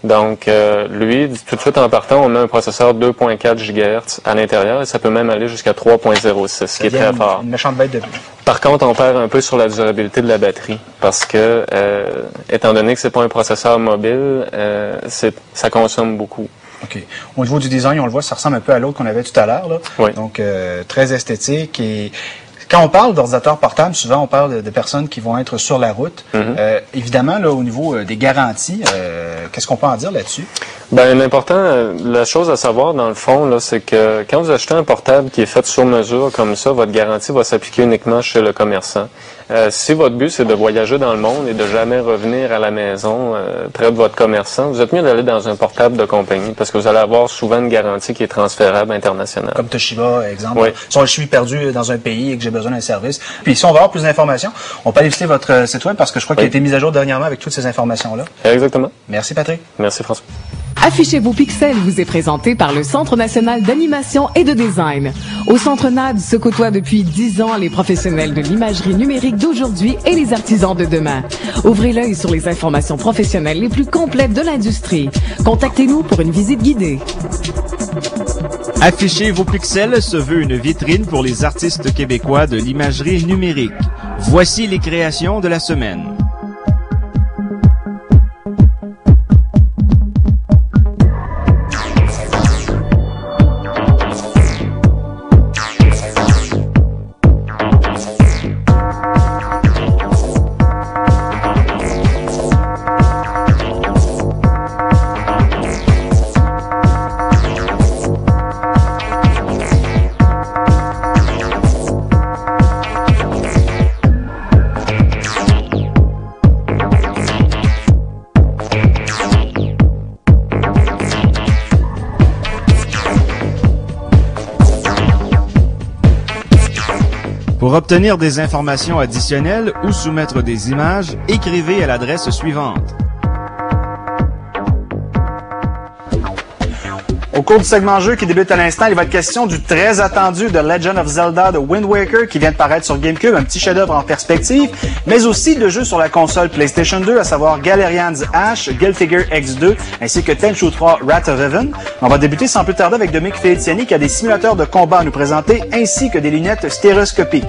Donc, lui, tout de suite en partant, on met un processeur 2.4 GHz à l'intérieur et ça peut même aller jusqu'à 3.06, ce qui est très fort. Une méchante bête de plus. Par contre, on perd un peu sur la durabilité de la batterie parce que, étant donné que c'est pas un processeur mobile, ça consomme beaucoup. OK. Au niveau du design, on le voit, ça ressemble un peu à l'autre qu'on avait tout à l'heure, là. Oui. Donc, très esthétique et... Quand on parle d'ordinateur portable, souvent on parle de personnes qui vont être sur la route. Évidemment, là, au niveau des garanties, qu'est-ce qu'on peut en dire là-dessus? Ben, l'important, la chose à savoir dans le fond, là, c'est que quand vous achetez un portable qui est fait sur mesure comme ça, votre garantie va s'appliquer uniquement chez le commerçant. Si votre but c'est de voyager dans le monde et de jamais revenir à la maison près de votre commerçant, vous êtes mieux d'aller dans un portable de compagnie parce que vous allez avoir souvent une garantie qui est transférable internationale. Comme Toshiba, exemple. Oui. Si je suis perdu dans un pays et que j'ai besoin d'un service. Puis si on veut avoir plus d'informations, on peut aller visiter votre site web parce que je crois qu'il a été mis à jour dernièrement avec toutes ces informations-là. Exactement. Merci Patrick. Merci François. Affichez vos pixels vous est présenté par le Centre national d'animation et de design. Au Centre NAD se côtoient depuis 10 ans les professionnels de l'imagerie numérique d'aujourd'hui et les artisans de demain. Ouvrez l'œil sur les informations professionnelles les plus complètes de l'industrie. Contactez-nous pour une visite guidée. Affichez vos pixels se veut une vitrine pour les artistes québécois de l'imagerie numérique. Voici les créations de la semaine. Pour obtenir des informations additionnelles ou soumettre des images, écrivez à l'adresse suivante. Au cours du segment jeu qui débute à l'instant, il va être question du très attendu The Legend of Zelda de Wind Waker qui vient de paraître sur GameCube, un petit chef-d'œuvre en perspective, mais aussi de jeux sur la console PlayStation 2, à savoir Galerian's Ash, Guilty Gear X2, ainsi que Tenchu 3 Wrath of Heaven. On va débuter sans plus tarder avec Dominique Feliziani qui a des simulateurs de combat à nous présenter, ainsi que des lunettes stéréoscopiques.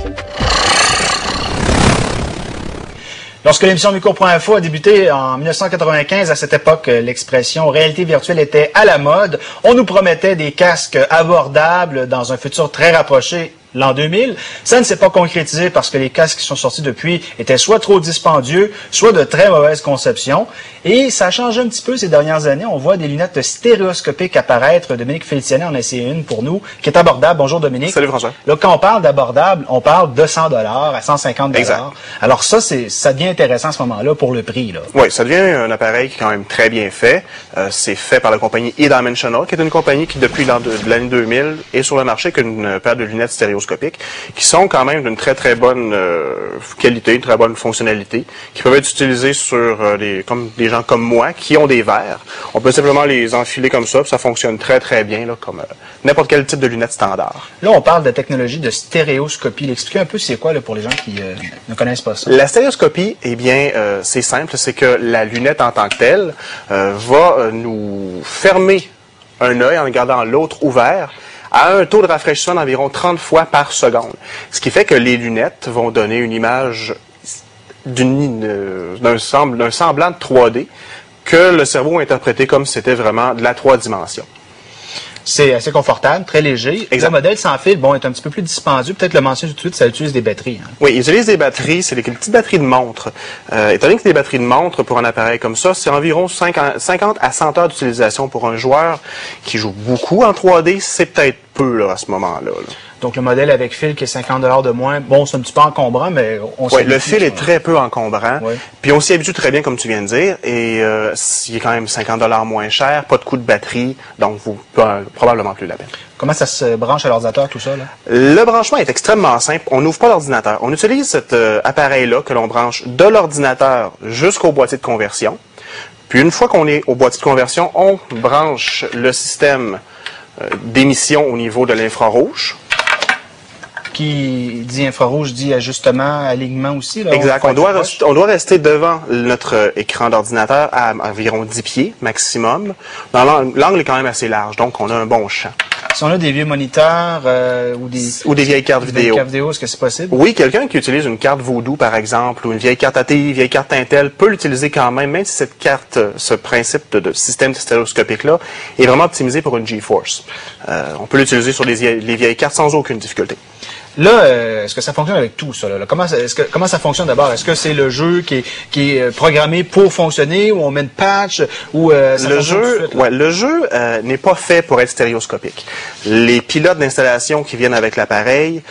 Lorsque l'émission Micro.info a débuté en 1995, à cette époque, l'expression réalité virtuelle était à la mode. On nous promettait des casques abordables dans un futur très rapproché. L'an 2000, ça ne s'est pas concrétisé parce que les casques qui sont sortis depuis étaient soit trop dispendieux, soit de très mauvaise conception. Et ça a changé un petit peu ces dernières années. On voit des lunettes stéréoscopiques apparaître. Dominique Feliziani en a essayé une pour nous, qui est abordable. Bonjour Dominique. Salut François. Là, quand on parle d'abordable, on parle de $100 à $150. Exact. Alors ça devient intéressant à ce moment-là pour le prix, là. Oui, ça devient un appareil qui est quand même très bien fait. C'est fait par la compagnie eDimensional, qui est une compagnie qui, depuis l'année 2000, est sur le marché avec une paire de lunettes stéréoscopiques qui sont quand même d'une très très bonne qualité, une très bonne fonctionnalité, qui peuvent être utilisées sur comme des gens comme moi qui ont des verres. On peut simplement les enfiler comme ça, puis ça fonctionne très très bien, là, comme n'importe quel type de lunettes standard. Là, on parle de technologie de stéréoscopie. Expliquez un peu c'est quoi là, pour les gens qui ne connaissent pas ça. La stéréoscopie, eh bien, c'est simple, c'est que la lunette en tant que telle va nous fermer un œil en gardant l'autre ouvert à un taux de rafraîchissement d'environ 30 fois par seconde. Ce qui fait que les lunettes vont donner une image d'un semblant de 3D que le cerveau a interprété comme si c'était vraiment de la 3 dimensions. C'est assez confortable, très léger. Exact. Le modèle sans fil, bon, est un petit peu plus dispendieux. Peut-être le mentionner tout de suite, ça utilise des batteries. Hein. Oui, ils utilisent des batteries, c'est des petites batteries de montre. Étant donné que c'est des batteries de montre pour un appareil comme ça, c'est environ 50 à 100 heures d'utilisation pour un joueur qui joue beaucoup en 3D. C'est peut-être peu là, à ce moment-là. Là. Donc le modèle avec fil qui est $50 de moins, bon, c'est un petit peu encombrant, mais on s'habitue. Oui, le fil est très peu encombrant. Oui. Puis on s'y habitue très bien, comme tu viens de dire. Et il est quand même $50 moins cher, pas de coût de batterie, donc vous probablement plus la peine. Comment ça se branche à l'ordinateur, tout ça, là? Le branchement est extrêmement simple. On n'ouvre pas l'ordinateur. On utilise cet appareil-là que l'on branche de l'ordinateur jusqu'au boîtier de conversion. Puis une fois qu'on est au boîtier de conversion, on branche le système d'émission au niveau de l'infrarouge. Qui dit infrarouge, dit ajustement, alignement aussi. Là, exact. On doit rester devant notre écran d'ordinateur à environ 10 pieds maximum. L'angle est quand même assez large, donc on a un bon champ. Si on a des vieux moniteurs ou des vieilles cartes vidéo. Est-ce que c'est possible? Oui, quelqu'un qui utilise une carte Voodoo, par exemple, ou une vieille carte ATI, vieille carte Intel, peut l'utiliser quand même si cette carte, ce principe de système stéréoscopique-là est vraiment optimisé pour une GeForce. On peut l'utiliser sur les vieilles cartes sans aucune difficulté. Là, est-ce que ça fonctionne avec tout ça? Là? Comment ça fonctionne d'abord? Est-ce que c'est le jeu qui est programmé pour fonctionner, ou on met une patch, ou le jeu n'est pas fait pour être stéréoscopique. Les pilotes d'installation qui viennent avec l'appareil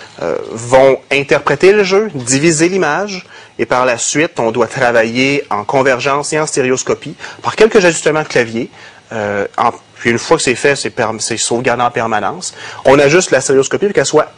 vont interpréter le jeu, diviser l'image, et par la suite, on doit travailler en convergence et en stéréoscopie par quelques ajustements de clavier. Puis une fois que c'est fait, c'est sauvegardé en permanence. On ajuste la stéréoscopie pour qu'elle soit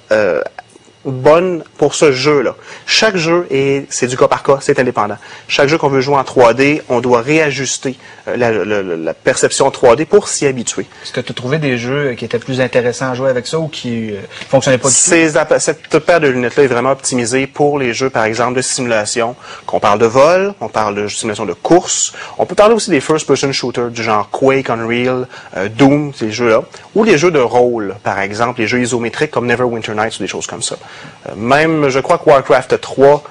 bonne pour ce jeu-là. Chaque jeu, c'est du cas par cas, c'est indépendant. Chaque jeu qu'on veut jouer en 3D, on doit réajuster la perception 3D pour s'y habituer. Est-ce que tu as trouvé des jeux qui étaient plus intéressants à jouer avec ça ou qui fonctionnaient pas du tout? Cette paire de lunettes-là est vraiment optimisée pour les jeux, par exemple, de simulation. Qu'on parle de vol, on parle de simulation de course. On peut parler aussi des first-person shooters du genre Quake, Unreal, Doom, ces jeux-là. Ou les jeux de rôle, par exemple, les jeux isométriques comme Neverwinter Nights ou des choses comme ça. Même, je crois que Warcraft 3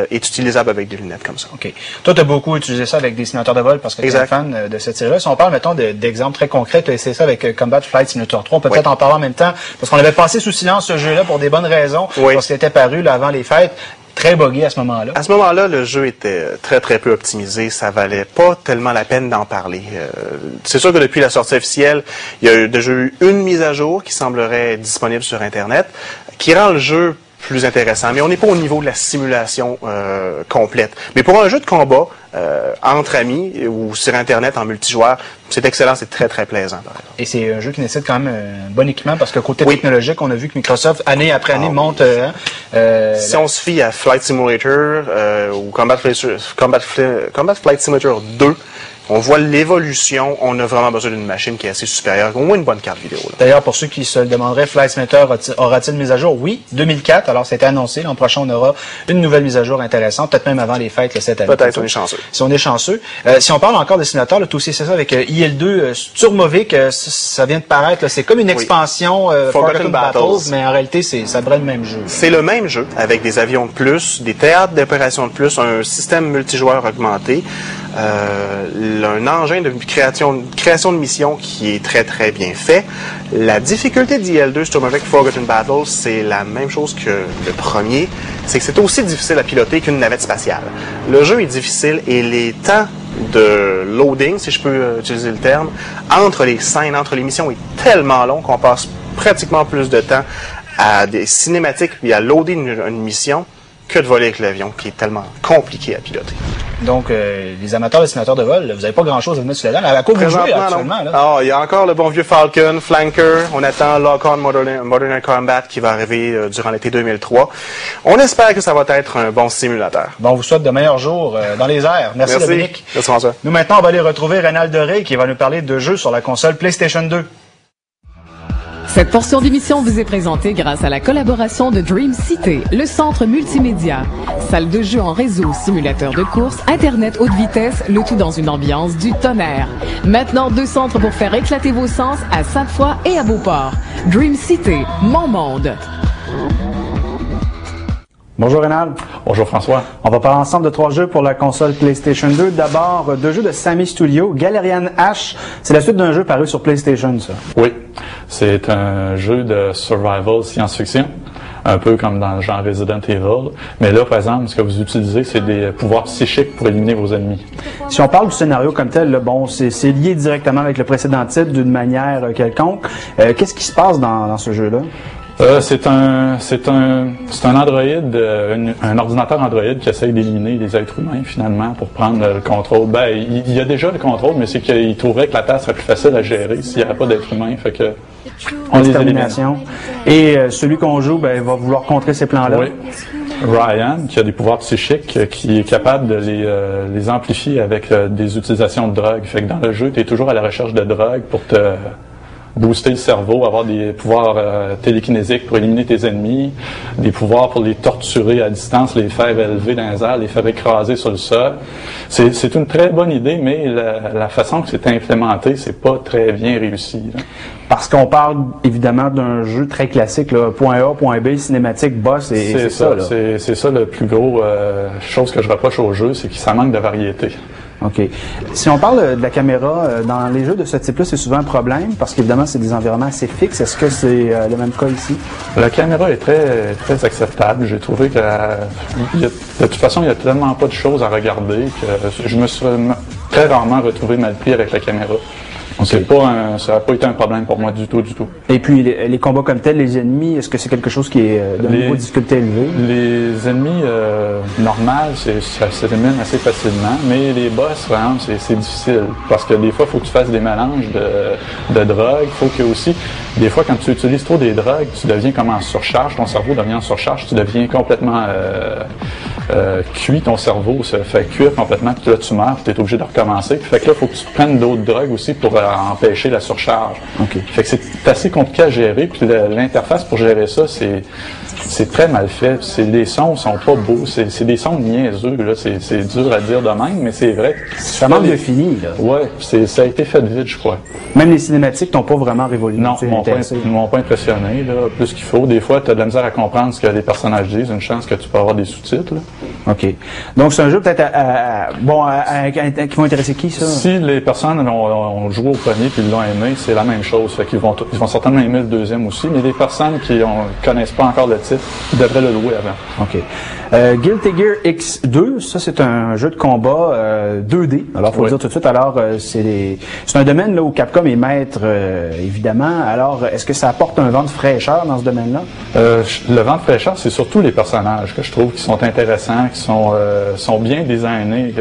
est utilisable avec des lunettes comme ça. OK. Toi, tu as beaucoup utilisé ça avec des simulateurs de vol parce que tu es un fan de cette série-là. Si on parle, mettons, d'exemples très concrets, tu as essayé ça avec Combat Flight Simulator 3. On peut peut-être en parler en même temps parce qu'on avait passé sous silence ce jeu-là pour des bonnes raisons. Parce qu'il était paru là, avant les fêtes. Très buggé à ce moment-là. À ce moment-là, le jeu était très, très peu optimisé. Ça valait pas tellement la peine d'en parler. C'est sûr que depuis la sortie officielle, il y a déjà eu une mise à jour qui semblerait disponible sur Internet, qui rend le jeu plus intéressant. Mais on n'est pas au niveau de la simulation complète. Mais pour un jeu de combat, entre amis ou sur Internet en multijoueur, c'est excellent, c'est très, très plaisant. Par exemple. Et c'est un jeu qui nécessite quand même un bon équipement parce que côté technologique, on a vu que Microsoft, année après année, monte... si on se fie à Flight Simulator ou Combat Flight Simulator 2, on voit l'évolution. On a vraiment besoin d'une machine qui est assez supérieure, au moins une bonne carte vidéo. D'ailleurs, pour ceux qui se le demanderaient, Flight Simulator aura-t-il une mise à jour? Oui, 2004. Alors, c'était annoncé. L'an prochain, on aura une nouvelle mise à jour intéressante, peut-être même avant les fêtes cette année. Peut-être, on est chanceux. Si on est chanceux. Si on parle encore de simulateurs, tu aussi, c'est ça, avec IL2, Turmovic, ça vient de paraître. C'est comme une expansion Forgotten Battles, mais en réalité, ça brûle le même jeu. C'est le même jeu, avec des avions de plus, des théâtres d'opération de plus, un système multijoueur augmenté, un engin de création de mission qui est très, très bien fait. La difficulté d'IL2 Turmovic Forgotten Battles, c'est la même chose que le premier, c'est que c'est aussi difficile à piloter qu'une navette spatiale. Le jeu est difficile et les temps de loading, si je peux utiliser le terme, entre les scènes, entre les missions, est tellement long qu'on passe pratiquement plus de temps à des cinématiques et à loader une mission que de voler avec l'avion, qui est tellement compliqué à piloter. Donc, les amateurs de simulateurs de vol, vous n'avez pas grand-chose à mettre sur la dent. À quoi vous jouez actuellement? Il y a encore le bon vieux Falcon, Flanker. On attend Lock-On Modern Combat qui va arriver durant l'été 2003. On espère que ça va être un bon simulateur. Bon, on vous souhaite de meilleurs jours dans les airs. Merci Dominique. Merci François. Nous, maintenant, on va aller retrouver Rénal Doré qui va nous parler de jeux sur la console PlayStation 2. Cette portion d'émission vous est présentée grâce à la collaboration de Dream City, le centre multimédia. Salle de jeu en réseau, simulateur de course, Internet haute vitesse, le tout dans une ambiance du tonnerre. Maintenant, 2 centres pour faire éclater vos sens à Sainte-Foy et à Beauport. Dream City, mon monde. Bonjour Rénal. Bonjour François. On va parler ensemble de 3 jeux pour la console PlayStation 2. D'abord, 2 jeux de Sammy Studio. Galerian Ash, c'est la suite d'un jeu paru sur PlayStation, ça. Oui, c'est un jeu de survival science-fiction, un peu comme dans le genre Resident Evil. Mais là, par exemple, ce que vous utilisez, c'est des pouvoirs psychiques pour éliminer vos ennemis. Si on parle du scénario comme tel, là, bon, c'est lié directement avec le précédent titre d'une manière quelconque. Qu'est-ce qui se passe dans ce jeu-là? C'est un Android, un ordinateur Android qui essaye d'éliminer les êtres humains finalement pour prendre le contrôle. Ben, il y a déjà le contrôle, mais c'est qu'il trouverait que la Terre serait plus facile à gérer s'il n'y avait pas d'êtres humains. Fait que on les élimine. Et celui qu'on joue, ben, va vouloir contrer ces plans-là. Oui. Ryan, qui a des pouvoirs psychiques, qui est capable de les amplifier avec des utilisations de drogue. Fait que dans le jeu, tu es toujours à la recherche de drogue pour te booster le cerveau, avoir des pouvoirs télékinésiques pour éliminer tes ennemis, des pouvoirs pour les torturer à distance, les faire élever dans les airs, les faire écraser sur le sol. C'est une très bonne idée, mais la façon que c'est implémenté, c'est pas très bien réussi, là. Parce qu'on parle évidemment d'un jeu très classique, là, point A, point B, cinématique, boss, et c'est ça. C'est ça le plus gros chose que je reproche au jeu, c'est que ça manque de variété. OK. Si on parle de la caméra, dans les jeux de ce type-là, c'est souvent un problème parce qu'évidemment, c'est des environnements assez fixes. Est-ce que c'est le même cas ici? La caméra est très acceptable. J'ai trouvé que de toute façon, il n'y a tellement pas de choses à regarder que je me suis très rarement retrouvé mal pris avec la caméra. Okay. Ça n'a pas été un problème pour moi du tout. Et puis, les combats comme tels, les ennemis, est-ce que c'est quelque chose qui est d'un niveau de difficulté élevé? Les ennemis normaux, ça s'élimine assez facilement, mais les boss, vraiment, c'est difficile. Parce que des fois, il faut que tu fasses des mélanges de drogues. Il faut que aussi, des fois, quand tu utilises trop des drogues, tu deviens comme en surcharge, ton cerveau devient en surcharge, tu deviens complètement cuit, ton cerveau se fait cuire complètement, puis là, tu meurs, puis tu es obligé de recommencer. Puis fait que là, il faut que tu prennes d'autres drogues aussi pour empêcher la surcharge. Okay. Fait que c'est assez compliqué à gérer, puis l'interface pour gérer ça, c'est très mal fait. Les sons sont pas beaux, c'est des sons niaiseux, là. C'est dur à dire de même, mais c'est vrai. Ça manque de fini, là. Ouais, ça a été fait vite, je crois. Même les cinématiques t'ont pas vraiment révolu. Non, m'ont pas impressionné, là, plus qu'il faut. Des fois, tu as de la misère à comprendre ce que les personnages disent, une chance que tu peux avoir des sous-titres, là. OK. Donc, c'est un jeu peut-être qui vont intéresser qui, ça? Si les personnes ont joué au premier puis l'ont aimé, c'est la même chose. Fait qu'ils vont certainement aimer le deuxième aussi, mais les personnes qui connaissent pas encore le titre, ils devraient le louer avant. OK. Guilty Gear X2, ça, c'est un jeu de combat 2D. Alors, faut le dire tout de suite. Alors, c'est un domaine là où Capcom est maître, évidemment. Alors, est-ce que ça apporte un vent de fraîcheur dans ce domaine-là? Le vent de fraîcheur, c'est surtout les personnages que je trouve qui sont intéressants, qui sont bien designés.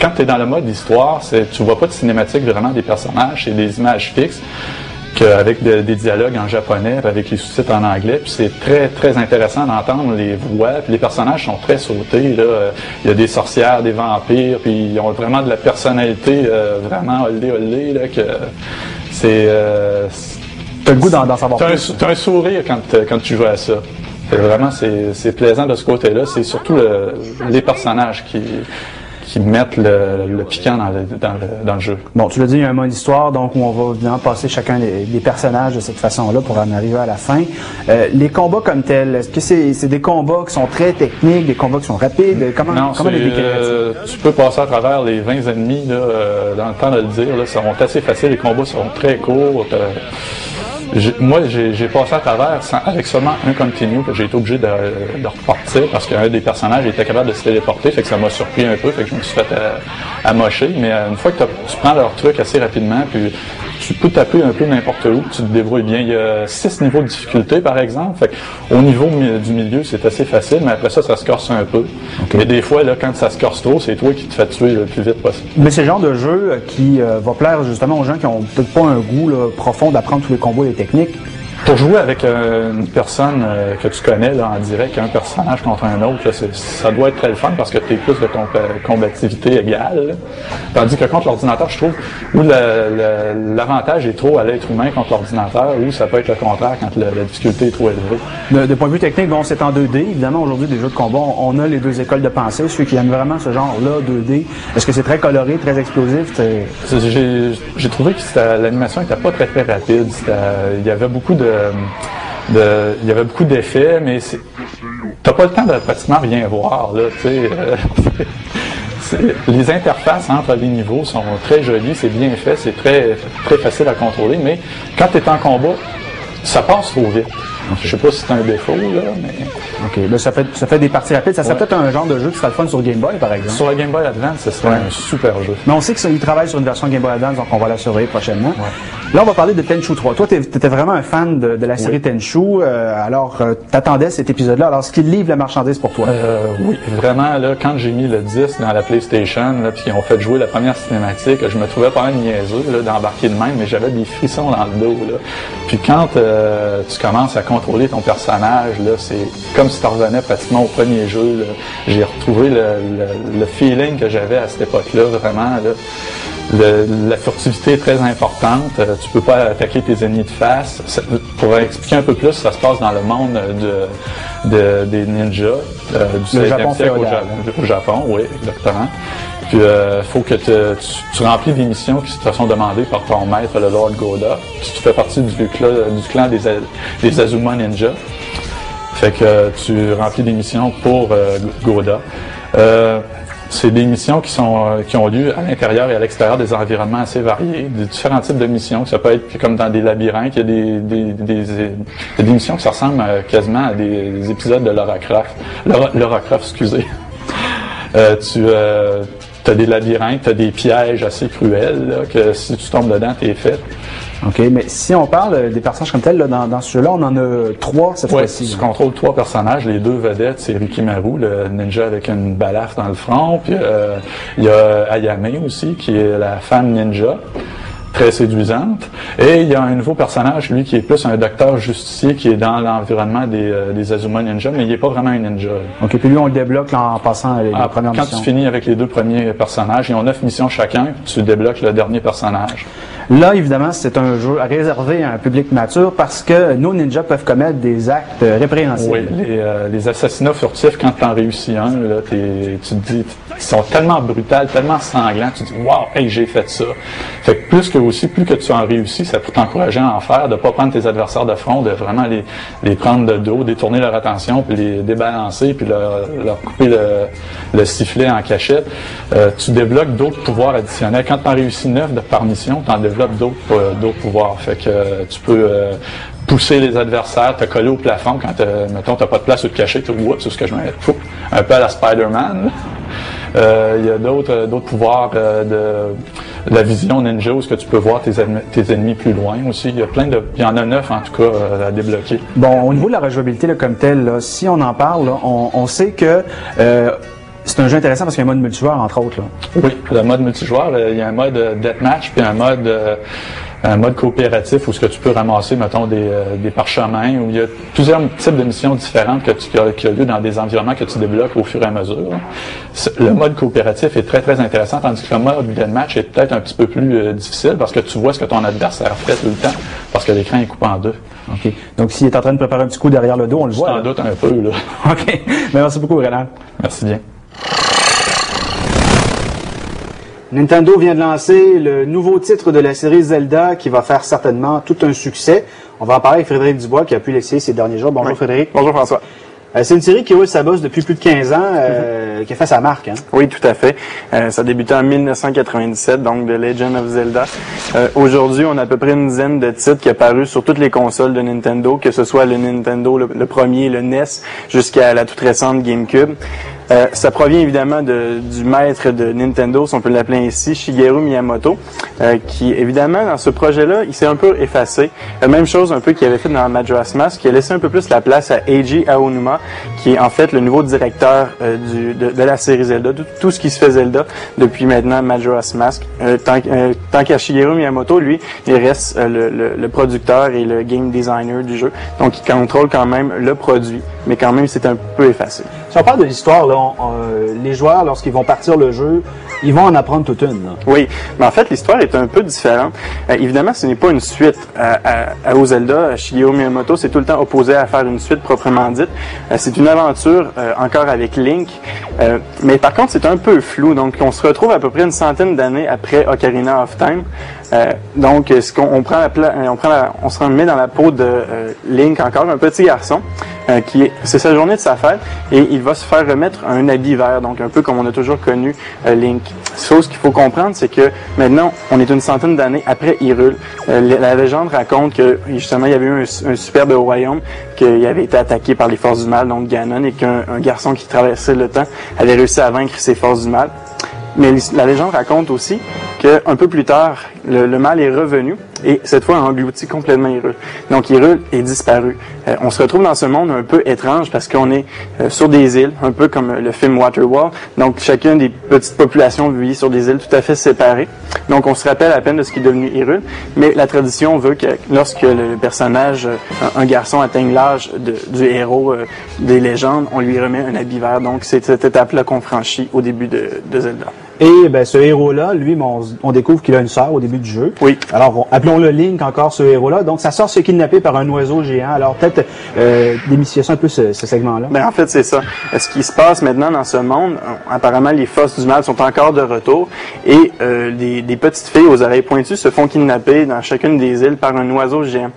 Quand tu es dans le mode histoire, tu vois pas de cinématique vraiment des personnages, c'est des images fixes avec des dialogues en japonais, avec les sous-titres en anglais, puis c'est très très intéressant d'entendre les voix, puis les personnages sont très sautés, là. Il y a des sorcières, des vampires, puis ils ont vraiment de la personnalité vraiment olé là, que c'est t'as le goût d'en savoir plus. T'as un sourire quand tu joues à ça. Vraiment, c'est plaisant de ce côté-là. C'est surtout les personnages qui mettent le piquant dans le jeu. Bon, tu l'as dit, il y a un mode histoire, donc on va évidemment passer chacun des personnages de cette façon-là pour en arriver à la fin. Les combats comme tels, est-ce que c'est des combats qui sont très techniques, des combats qui sont rapides? Comment les décrirais-tu? Tu peux passer à travers les 20 ennemis, là, dans le temps de le dire, là, sont assez faciles, les combats sont très courts. Moi, j'ai passé à travers avec seulement un continue que j'ai été obligé de repartir parce qu'un des personnages était capable de se téléporter, fait que ça m'a surpris un peu, fait que je me suis fait amocher. Mais une fois que tu prends leur truc assez rapidement, puis tu peux taper un peu n'importe où, tu te débrouilles bien. Il y a 6 niveaux de difficulté, par exemple. Fait que, au niveau du milieu, c'est assez facile, mais après ça se corse un peu. Okay. Mais des fois, là, quand ça se corse trop, c'est toi qui te fais tuer le plus vite possible. Mais c'est le genre de jeu qui va plaire justement aux gens qui ont peut-être pas un goût là, profond d'apprendre tous les combos et les techniques. Pour jouer avec une personne que tu connais là, en direct, un personnage contre un autre, là, ça doit être très le fun parce que tu es plus de combativité égale. Là. Tandis que contre l'ordinateur, je trouve, où l'avantage est trop à l'être humain contre l'ordinateur, ou ça peut être le contraire quand la difficulté est trop élevée. De point de vue technique, bon, c'est en 2D. Évidemment, aujourd'hui, des jeux de combat, on a les deux écoles de pensée. Ceux qui aiment vraiment ce genre-là, 2D, est-ce que c'est très coloré, très explosif? J'ai trouvé que l'animation n'était pas très très rapide. Il y avait beaucoup il y avait beaucoup d'effets, mais t'as pas le temps de pratiquement rien voir, là, tu sais. Les interfaces entre les niveaux sont très jolies, c'est bien fait, c'est très, très facile à contrôler, mais quand tu es en combat, ça passe trop vite. Je sais pas si c'est un défaut, là, mais... OK, là, ça fait des parties rapides. Ça serait peut-être un genre de jeu qui serait le fun sur Game Boy, par exemple. Sur la Game Boy Advance, ce serait un super jeu. Mais on sait qu'ils travaillent sur une version Game Boy Advance, donc on va la surveiller prochainement. Là, on va parler de Tenchu 3. Toi, tu étais vraiment un fan de la série Tenchu. Alors, t'attendais cet épisode-là. Alors, est-ce qu'il livre la marchandise pour toi? Oui, vraiment, là, quand j'ai mis le disque dans la PlayStation, là, puis qu'ils ont fait jouer la première cinématique, je me trouvais pas mal niaiseux là, d'embarquer de même, mais j'avais des frissons dans le dos. Là. Puis quand tu commences à contrôler ton personnage, là, c'est comme si tu revenais pratiquement au premier jeu. Là. J'ai retrouvé le feeling que j'avais à cette époque-là, vraiment. Là. La furtivité est très importante. Tu peux pas attaquer tes ennemis de face. Pour expliquer un peu plus, ça se passe dans le monde des ninjas du 16e siècle au Japon, oui, exactement. Puis faut que tu remplis des missions qui te sont demandées par ton maître, le Lord Goda. Puis tu fais partie du clan des Azuma Ninja. Fait que tu remplis des missions pour Goda. C'est des missions qui ont lieu à l'intérieur et à l'extérieur des environnements assez variés, des différents types de missions. Ça peut être comme dans des labyrinthes, il y a des missions qui ressemblent quasiment à des épisodes de Lara Croft. Lara Croft, excusez. Tu as des labyrinthes, tu as des pièges assez cruels, là, que si tu tombes dedans, t'es fait. OK, mais si on parle des personnages comme tels, là, dans ce jeu-là, on en a 3 cette fois-ci. Tu contrôles 3 personnages. Les 2 vedettes, c'est Rikimaru, le ninja avec une balafre dans le front. Puis il y a Ayame aussi, qui est la femme ninja, très séduisante. Et il y a un nouveau personnage, lui, qui est plus un docteur justicier, qui est dans l'environnement des Azuma Ninja, mais il n'est pas vraiment un ninja. OK, puis lui, on le débloque là, en passant les premières missions. Quand tu finis avec les 2 premiers personnages, ils ont 9 missions chacun, tu débloques le dernier personnage. Là, évidemment, c'est un jeu réservé à un public mature parce que nos ninjas peuvent commettre des actes répréhensibles. Oui, les assassinats furtifs, quand tu en réussis un, là, tu te dis, ils sont tellement brutals, tellement sanglants, tu te dis, wow, hey, j'ai fait ça. Fait que plus que tu en réussis, ça peut t'encourager à en faire, de pas prendre tes adversaires de front, de vraiment les prendre de dos, détourner leur attention, puis les débalancer, puis leur couper le sifflet en cachette. Tu débloques d'autres pouvoirs additionnels. Quand tu en réussis 9 par mission, tu en développes d'autres pouvoirs. Fait que tu peux pousser les adversaires, te coller au plafond quand, mettons, tu n'as pas de place où te cacher, tu vois, c'est ce que je mets, un peu à la Spider-Man. Il y a d'autres pouvoirs de la vision ninja où tu peux voir tes ennemis plus loin aussi. Il y en a 9 en tout cas à débloquer. Bon, au niveau de la rejouabilité là, comme telle, là, si on en parle, là, on sait que c'est un jeu intéressant parce qu'il y a un mode multijoueur, entre autres. Là. Oui, le mode multijoueur, il y a un mode deathmatch puis un mode coopératif où ce que tu peux ramasser, mettons, des parchemins, où il y a plusieurs types de missions différentes qui ont lieu dans des environnements que tu débloques au fur et à mesure. Le mode coopératif est très, très intéressant, tandis que le mode deathmatch est peut-être un petit peu plus difficile parce que tu vois ce que ton adversaire fait tout le temps, parce que l'écran est coupé en 2. OK. Donc, s'il est en train de préparer un petit coup derrière le dos, on le voit. Je t'en doute un peu, là. OK. Mais merci beaucoup, Renan. Merci bien. Nintendo vient de lancer le nouveau titre de la série Zelda qui va faire certainement tout un succès. On va en parler avec Frédéric Dubois qui a pu l'essayer ces derniers jours. Bonjour Frédéric. Bonjour François. C'est une série qui roule sa bosse depuis plus de 15 ans, qui a fait sa marque. Hein? Oui, tout à fait. Ça a débuté en 1997, donc The Legend of Zelda. Aujourd'hui, on a à peu près une dizaine de titres qui sont apparus sur toutes les consoles de Nintendo, que ce soit le Nintendo, le premier, le NES, jusqu'à la toute récente GameCube. Ça provient évidemment du maître de Nintendo, si on peut l'appeler ainsi, Shigeru Miyamoto, qui évidemment dans ce projet-là, il s'est un peu effacé. Même chose un peu qu'il avait fait dans Majora's Mask, qui a laissé un peu plus la place à Eiji Aonuma, qui est en fait le nouveau directeur de la série Zelda, de tout ce qui se fait Zelda depuis maintenant Majora's Mask. Tant qu'à Shigeru Miyamoto, lui, il reste le producteur et le game designer du jeu, donc il contrôle quand même le produit, mais quand même c'est un peu effacé. Si on parle de l'histoire, là, les joueurs, lorsqu'ils vont partir le jeu, ils vont en apprendre toute une. Là. Oui, mais en fait, l'histoire est un peu différente. Évidemment, ce n'est pas une suite au Zelda. Shigeru Miyamoto s'est tout le temps opposé à faire une suite proprement dite. C'est une aventure encore avec Link, mais par contre, c'est un peu flou. Donc, on se retrouve à peu près une centaine d'années après Ocarina of Time. Donc, on se remet dans la peau de Link, encore un petit garçon, c'est sa journée de sa fête, et il va se faire remettre un habit vert, donc un peu comme on a toujours connu Link. Chose qu'il faut comprendre, c'est que maintenant, on est une centaine d'années après Hyrule. La légende raconte que justement, il y avait eu un superbe royaume qui avait été attaqué par les forces du mal, donc Ganon, et qu'un garçon qui traversait le temps avait réussi à vaincre ces forces du mal. Mais la légende raconte aussi qu'un peu plus tard, le mal est revenu et cette fois a englouti complètement Hyrule. Donc Hyrule est disparu. On se retrouve dans ce monde un peu étrange parce qu'on est sur des îles, un peu comme le film Waterworld. Donc chacune des petites populations vit sur des îles tout à fait séparées. Donc on se rappelle à peine de ce qui est devenu Hyrule, mais la tradition veut que lorsque le personnage, un garçon atteigne l'âge du héros des légendes, on lui remet un habit vert. Donc c'est cette étape-là qu'on franchit au début de Zelda. Et ben, ce héros-là, lui, on découvre qu'il a une sœur au début du jeu. Oui. Alors, appelons-le Link encore, ce héros-là. Donc, sa sœur se fait kidnapper par un oiseau géant. Alors, peut-être démystifier un peu ce segment-là. Ben, en fait, c'est ça. Ce qui se passe maintenant dans ce monde, apparemment, les forces du mal sont encore de retour et des petites filles aux oreilles pointues se font kidnapper dans chacune des îles par un oiseau géant.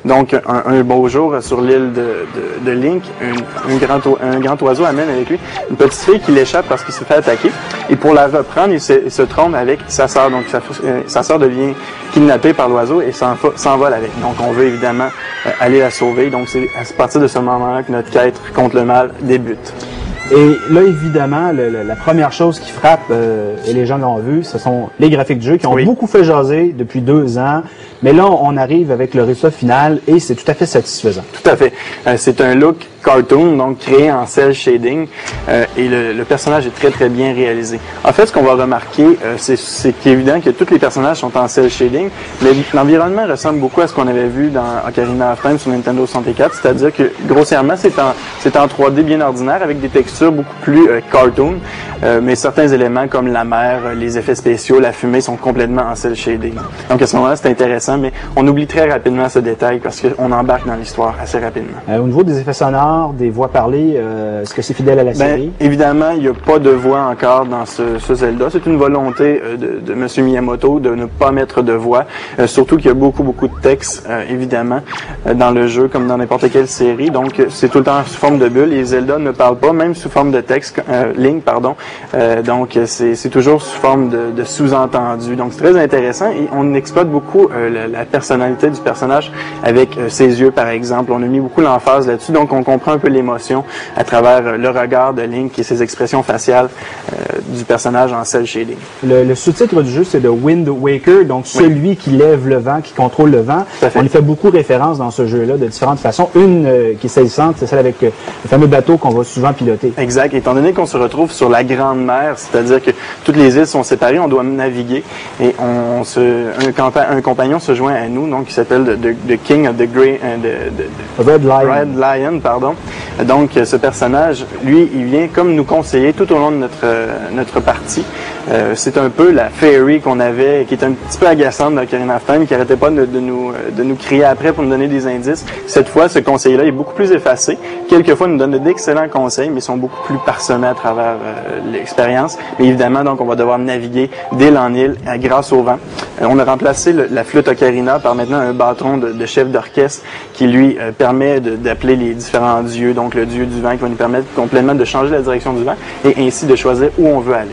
Donc, un beau jour, sur l'île de Link, un grand oiseau amène avec lui une petite fille qui l'échappe parce qu'il se fait attaquer. Et pour la reprendre, il se trompe avec sa sœur. Donc, sa sœur devient kidnappée par l'oiseau et s'envole avec. Donc, on veut évidemment aller la sauver. Donc, c'est à partir de ce moment-là que notre quête contre le mal débute. Et là, évidemment, la première chose qui frappe, et les gens l'ont vu, ce sont les graphiques du jeu qui ont beaucoup fait jaser depuis 2 ans. Mais là, on arrive avec le résultat final et c'est tout à fait satisfaisant. Tout à fait. C'est un look cartoon, donc créé en cel shading, et le personnage est très très bien réalisé. En fait, ce qu'on va remarquer, c'est évident que tous les personnages sont en cel shading, mais l'environnement ressemble beaucoup à ce qu'on avait vu dans Ocarina of Time sur Nintendo 64, c'est-à-dire que grossièrement c'est en 3D bien ordinaire avec des textures beaucoup plus cartoon, mais certains éléments comme la mer, les effets spéciaux, la fumée sont complètement en cel shading. Donc à ce moment-là, c'est intéressant, mais on oublie très rapidement ce détail parce qu'on embarque dans l'histoire assez rapidement. Au niveau des effets sonores, des voix parlées, est-ce que c'est fidèle à la série? Évidemment, il n'y a pas de voix encore dans ce Zelda. C'est une volonté de M. Miyamoto de ne pas mettre de voix, surtout qu'il y a beaucoup de texte, évidemment, dans le jeu, comme dans n'importe quelle série. Donc, c'est tout le temps sous forme de bulle. Les Zelda ne parlent pas, même sous forme de texte, Link, pardon. Donc, c'est toujours sous forme de sous-entendu. Donc, c'est très intéressant et on exploite beaucoup la personnalité du personnage avec ses yeux, par exemple. On a mis beaucoup l'emphase là-dessus, donc on comprend un peu l'émotion à travers le regard de Link et ses expressions faciales du personnage en cel shading. Le sous-titre du jeu, c'est The Wind Waker, donc celui qui lève le vent, qui contrôle le vent. On y fait beaucoup référence dans ce jeu-là de différentes façons. Une qui est saisissante, c'est celle avec le fameux bateau qu'on va souvent piloter. Exact. Étant donné qu'on se retrouve sur la Grande Mer, c'est-à-dire que toutes les îles sont séparées, on doit naviguer et un compagnon se joint à nous, donc qui s'appelle The King of the Red Lion, pardon. Donc, ce personnage, lui, il vient comme nous conseiller tout au long de notre partie. C'est un peu la fairy qu'on avait, qui est un petit peu agaçante dans Ocarina of Time, qui n'arrêtait pas de nous crier après pour nous donner des indices. Cette fois, ce conseiller-là est beaucoup plus effacé. Quelquefois, il nous donne d'excellents conseils, mais ils sont beaucoup plus parsemés à travers l'expérience. Mais évidemment, donc, on va devoir naviguer d'île en île grâce au vent. On a remplacé la flûte Ocarina par maintenant un bâton de chef d'orchestre qui, lui, permet d'appeler les différents dieux, donc le dieu du vent qui va nous permettre complètement de changer la direction du vent et ainsi de choisir où on veut aller.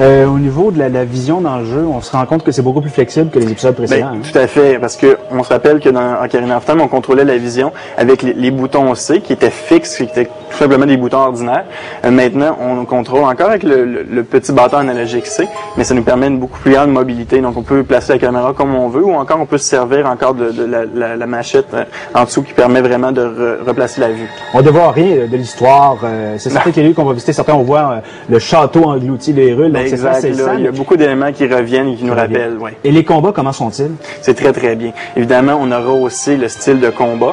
Au niveau de la vision dans le jeu, on se rend compte que c'est beaucoup plus flexible que les épisodes précédents. Tout à fait, parce que on se rappelle que dans Ocarina of Time, on contrôlait la vision avec les boutons C qui étaient fixes, qui étaient tout simplement des boutons ordinaires. Maintenant, on contrôle encore avec le petit bâton analogique C, mais ça nous permet une beaucoup plus grande mobilité. Donc, on peut placer la caméra comme on veut, ou encore on peut se servir encore de la mâchette en dessous qui permet vraiment de replacer la vue. On ne dévoile rien de l'histoire. C'est certain qu'il y a eu qu'on va visiter. Certains, on voit le château englouti de Hyrule. Exact. Il y a beaucoup d'éléments qui reviennent et qui nous rappellent. Ouais. Et les combats, comment sont-ils? C'est très, très bien. Évidemment, on aura aussi le style de combat.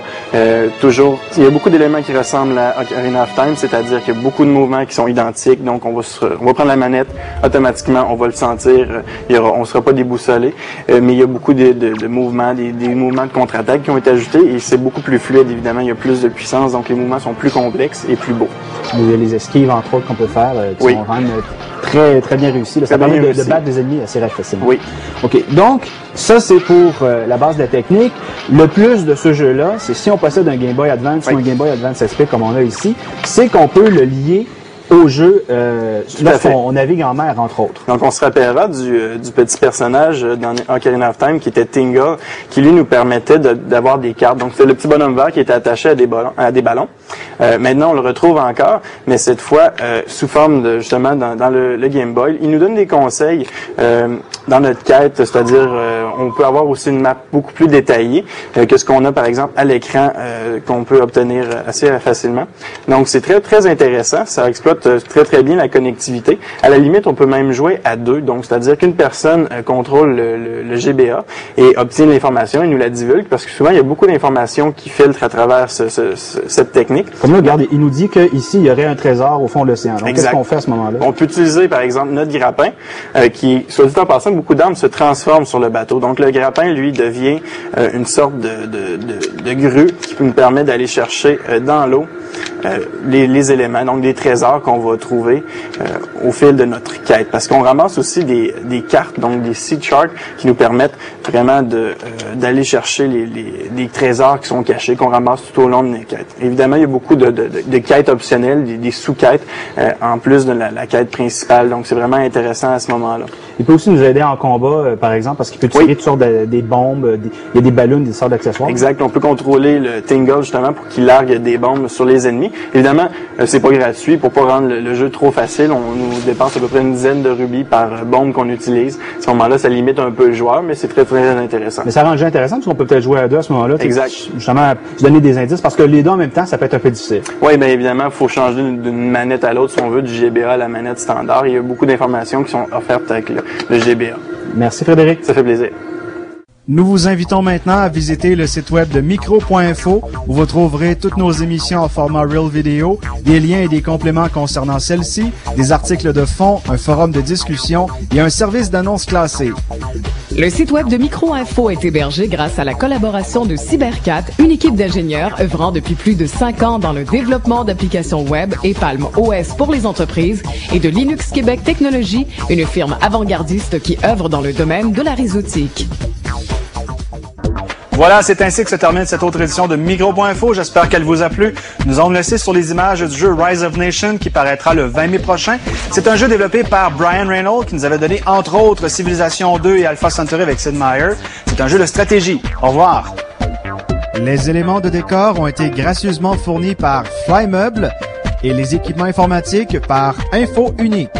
Toujours, il y a beaucoup d'éléments qui ressemblent à Ocarina of Time, c'est-à-dire qu'il y a beaucoup de mouvements qui sont identiques. Donc, on va prendre la manette, automatiquement, on va le sentir. On ne sera pas déboussolé. Mais il y a beaucoup de mouvements, des mouvements de contre-attaque qui ont été ajoutés et c'est beaucoup plus fluide, évidemment. Il y a plus de puissance, donc les mouvements sont plus complexes et plus beaux. Il y a les esquives, entre autres, qu'on peut faire, qui sont vraiment très, très bien réussies. Ça permet de battre des ennemis assez facilement. Oui. OK. Donc, ça, c'est pour la base de la technique. Le plus de ce jeu-là, c'est si on possède un Game Boy Advance ou un Game Boy Advance SP comme on a ici, c'est qu'on peut le lier au jeu lorsqu'on navigue en mer, entre autres. Donc, on se rappellera du petit personnage dans Ocarina of Time qui était Tingle, qui lui nous permettait d'avoir des cartes. Donc, c'est le petit bonhomme vert qui était attaché à des ballons. Maintenant, on le retrouve encore, mais cette fois sous forme de justement dans le Game Boy. Il nous donne des conseils dans notre quête, c'est-à-dire on peut avoir aussi une map beaucoup plus détaillée que ce qu'on a par exemple à l'écran qu'on peut obtenir assez facilement. Donc c'est très très intéressant, ça exploite très très bien la connectivité. À la limite, on peut même jouer à deux, donc c'est-à-dire qu'une personne contrôle le GBA et obtient l'information et nous la divulgue, parce que souvent il y a beaucoup d'informations qui filtrent à travers cette technique. Comme là, regarde, il nous dit qu'ici, il y aurait un trésor au fond de l'océan. Donc, qu'est-ce qu'on fait à ce moment-là? On peut utiliser, par exemple, notre grappin, qui, soit dit en passant, beaucoup d'armes se transforment sur le bateau. Donc, le grappin, lui, devient une sorte de grue qui nous permet d'aller chercher dans l'eau les éléments, donc des trésors qu'on va trouver au fil de notre quête. Parce qu'on ramasse aussi des cartes, donc des seed charts, qui nous permettent vraiment d'aller chercher les trésors qui sont cachés, qu'on ramasse tout au long de nos quêtes. Évidemment, il y a beaucoup de quêtes optionnelles, des sous-quêtes, en plus de la quête principale. Donc, c'est vraiment intéressant à ce moment-là. Il peut aussi nous aider en combat, par exemple, parce qu'il peut tirer toutes sortes des bombes, il y a des ballons, des sortes d'accessoires. Exact. On peut contrôler le Tingle, justement, pour qu'il largue des bombes sur les ennemis. Évidemment, c'est pas gratuit. Pour pas rendre le jeu trop facile, on nous dépense à peu près une dizaine de rubis par bombe qu'on utilise. À ce moment-là, ça limite un peu le joueur, mais c'est très, très intéressant. Mais ça rend le jeu intéressant parce qu'on peut peut-être jouer à deux à ce moment-là. Exact. Justement, se donner des indices, parce que les deux en même temps, ça peut être un peu difficile. Oui, bien évidemment, il faut changer d'une manette à l'autre si on veut, du GBA à la manette standard. Il y a beaucoup d'informations qui sont offertes avec le GBA. Merci Frédéric. Ça fait plaisir. Nous vous invitons maintenant à visiter le site web de micro.info où vous trouverez toutes nos émissions en format Real Video, des liens et des compléments concernant celles-ci, des articles de fond, un forum de discussion et un service d'annonce classé. Le site web de Micro-Info est hébergé grâce à la collaboration de Cybercat, une équipe d'ingénieurs œuvrant depuis plus de 5 ans dans le développement d'applications web et Palm OS pour les entreprises, et de Linux Québec Technologies, une firme avant-gardiste qui œuvre dans le domaine de la réseautique. Voilà, c'est ainsi que se termine cette autre édition de Micro.info. J'espère qu'elle vous a plu. Nous allons laisser sur les images du jeu Rise of Nations qui paraîtra le 20 mai prochain. C'est un jeu développé par Brian Reynolds qui nous avait donné, entre autres, Civilization 2 et Alpha Centauri avec Sid Meier. C'est un jeu de stratégie. Au revoir. Les éléments de décor ont été gracieusement fournis par Flymeuble et les équipements informatiques par Info Unique.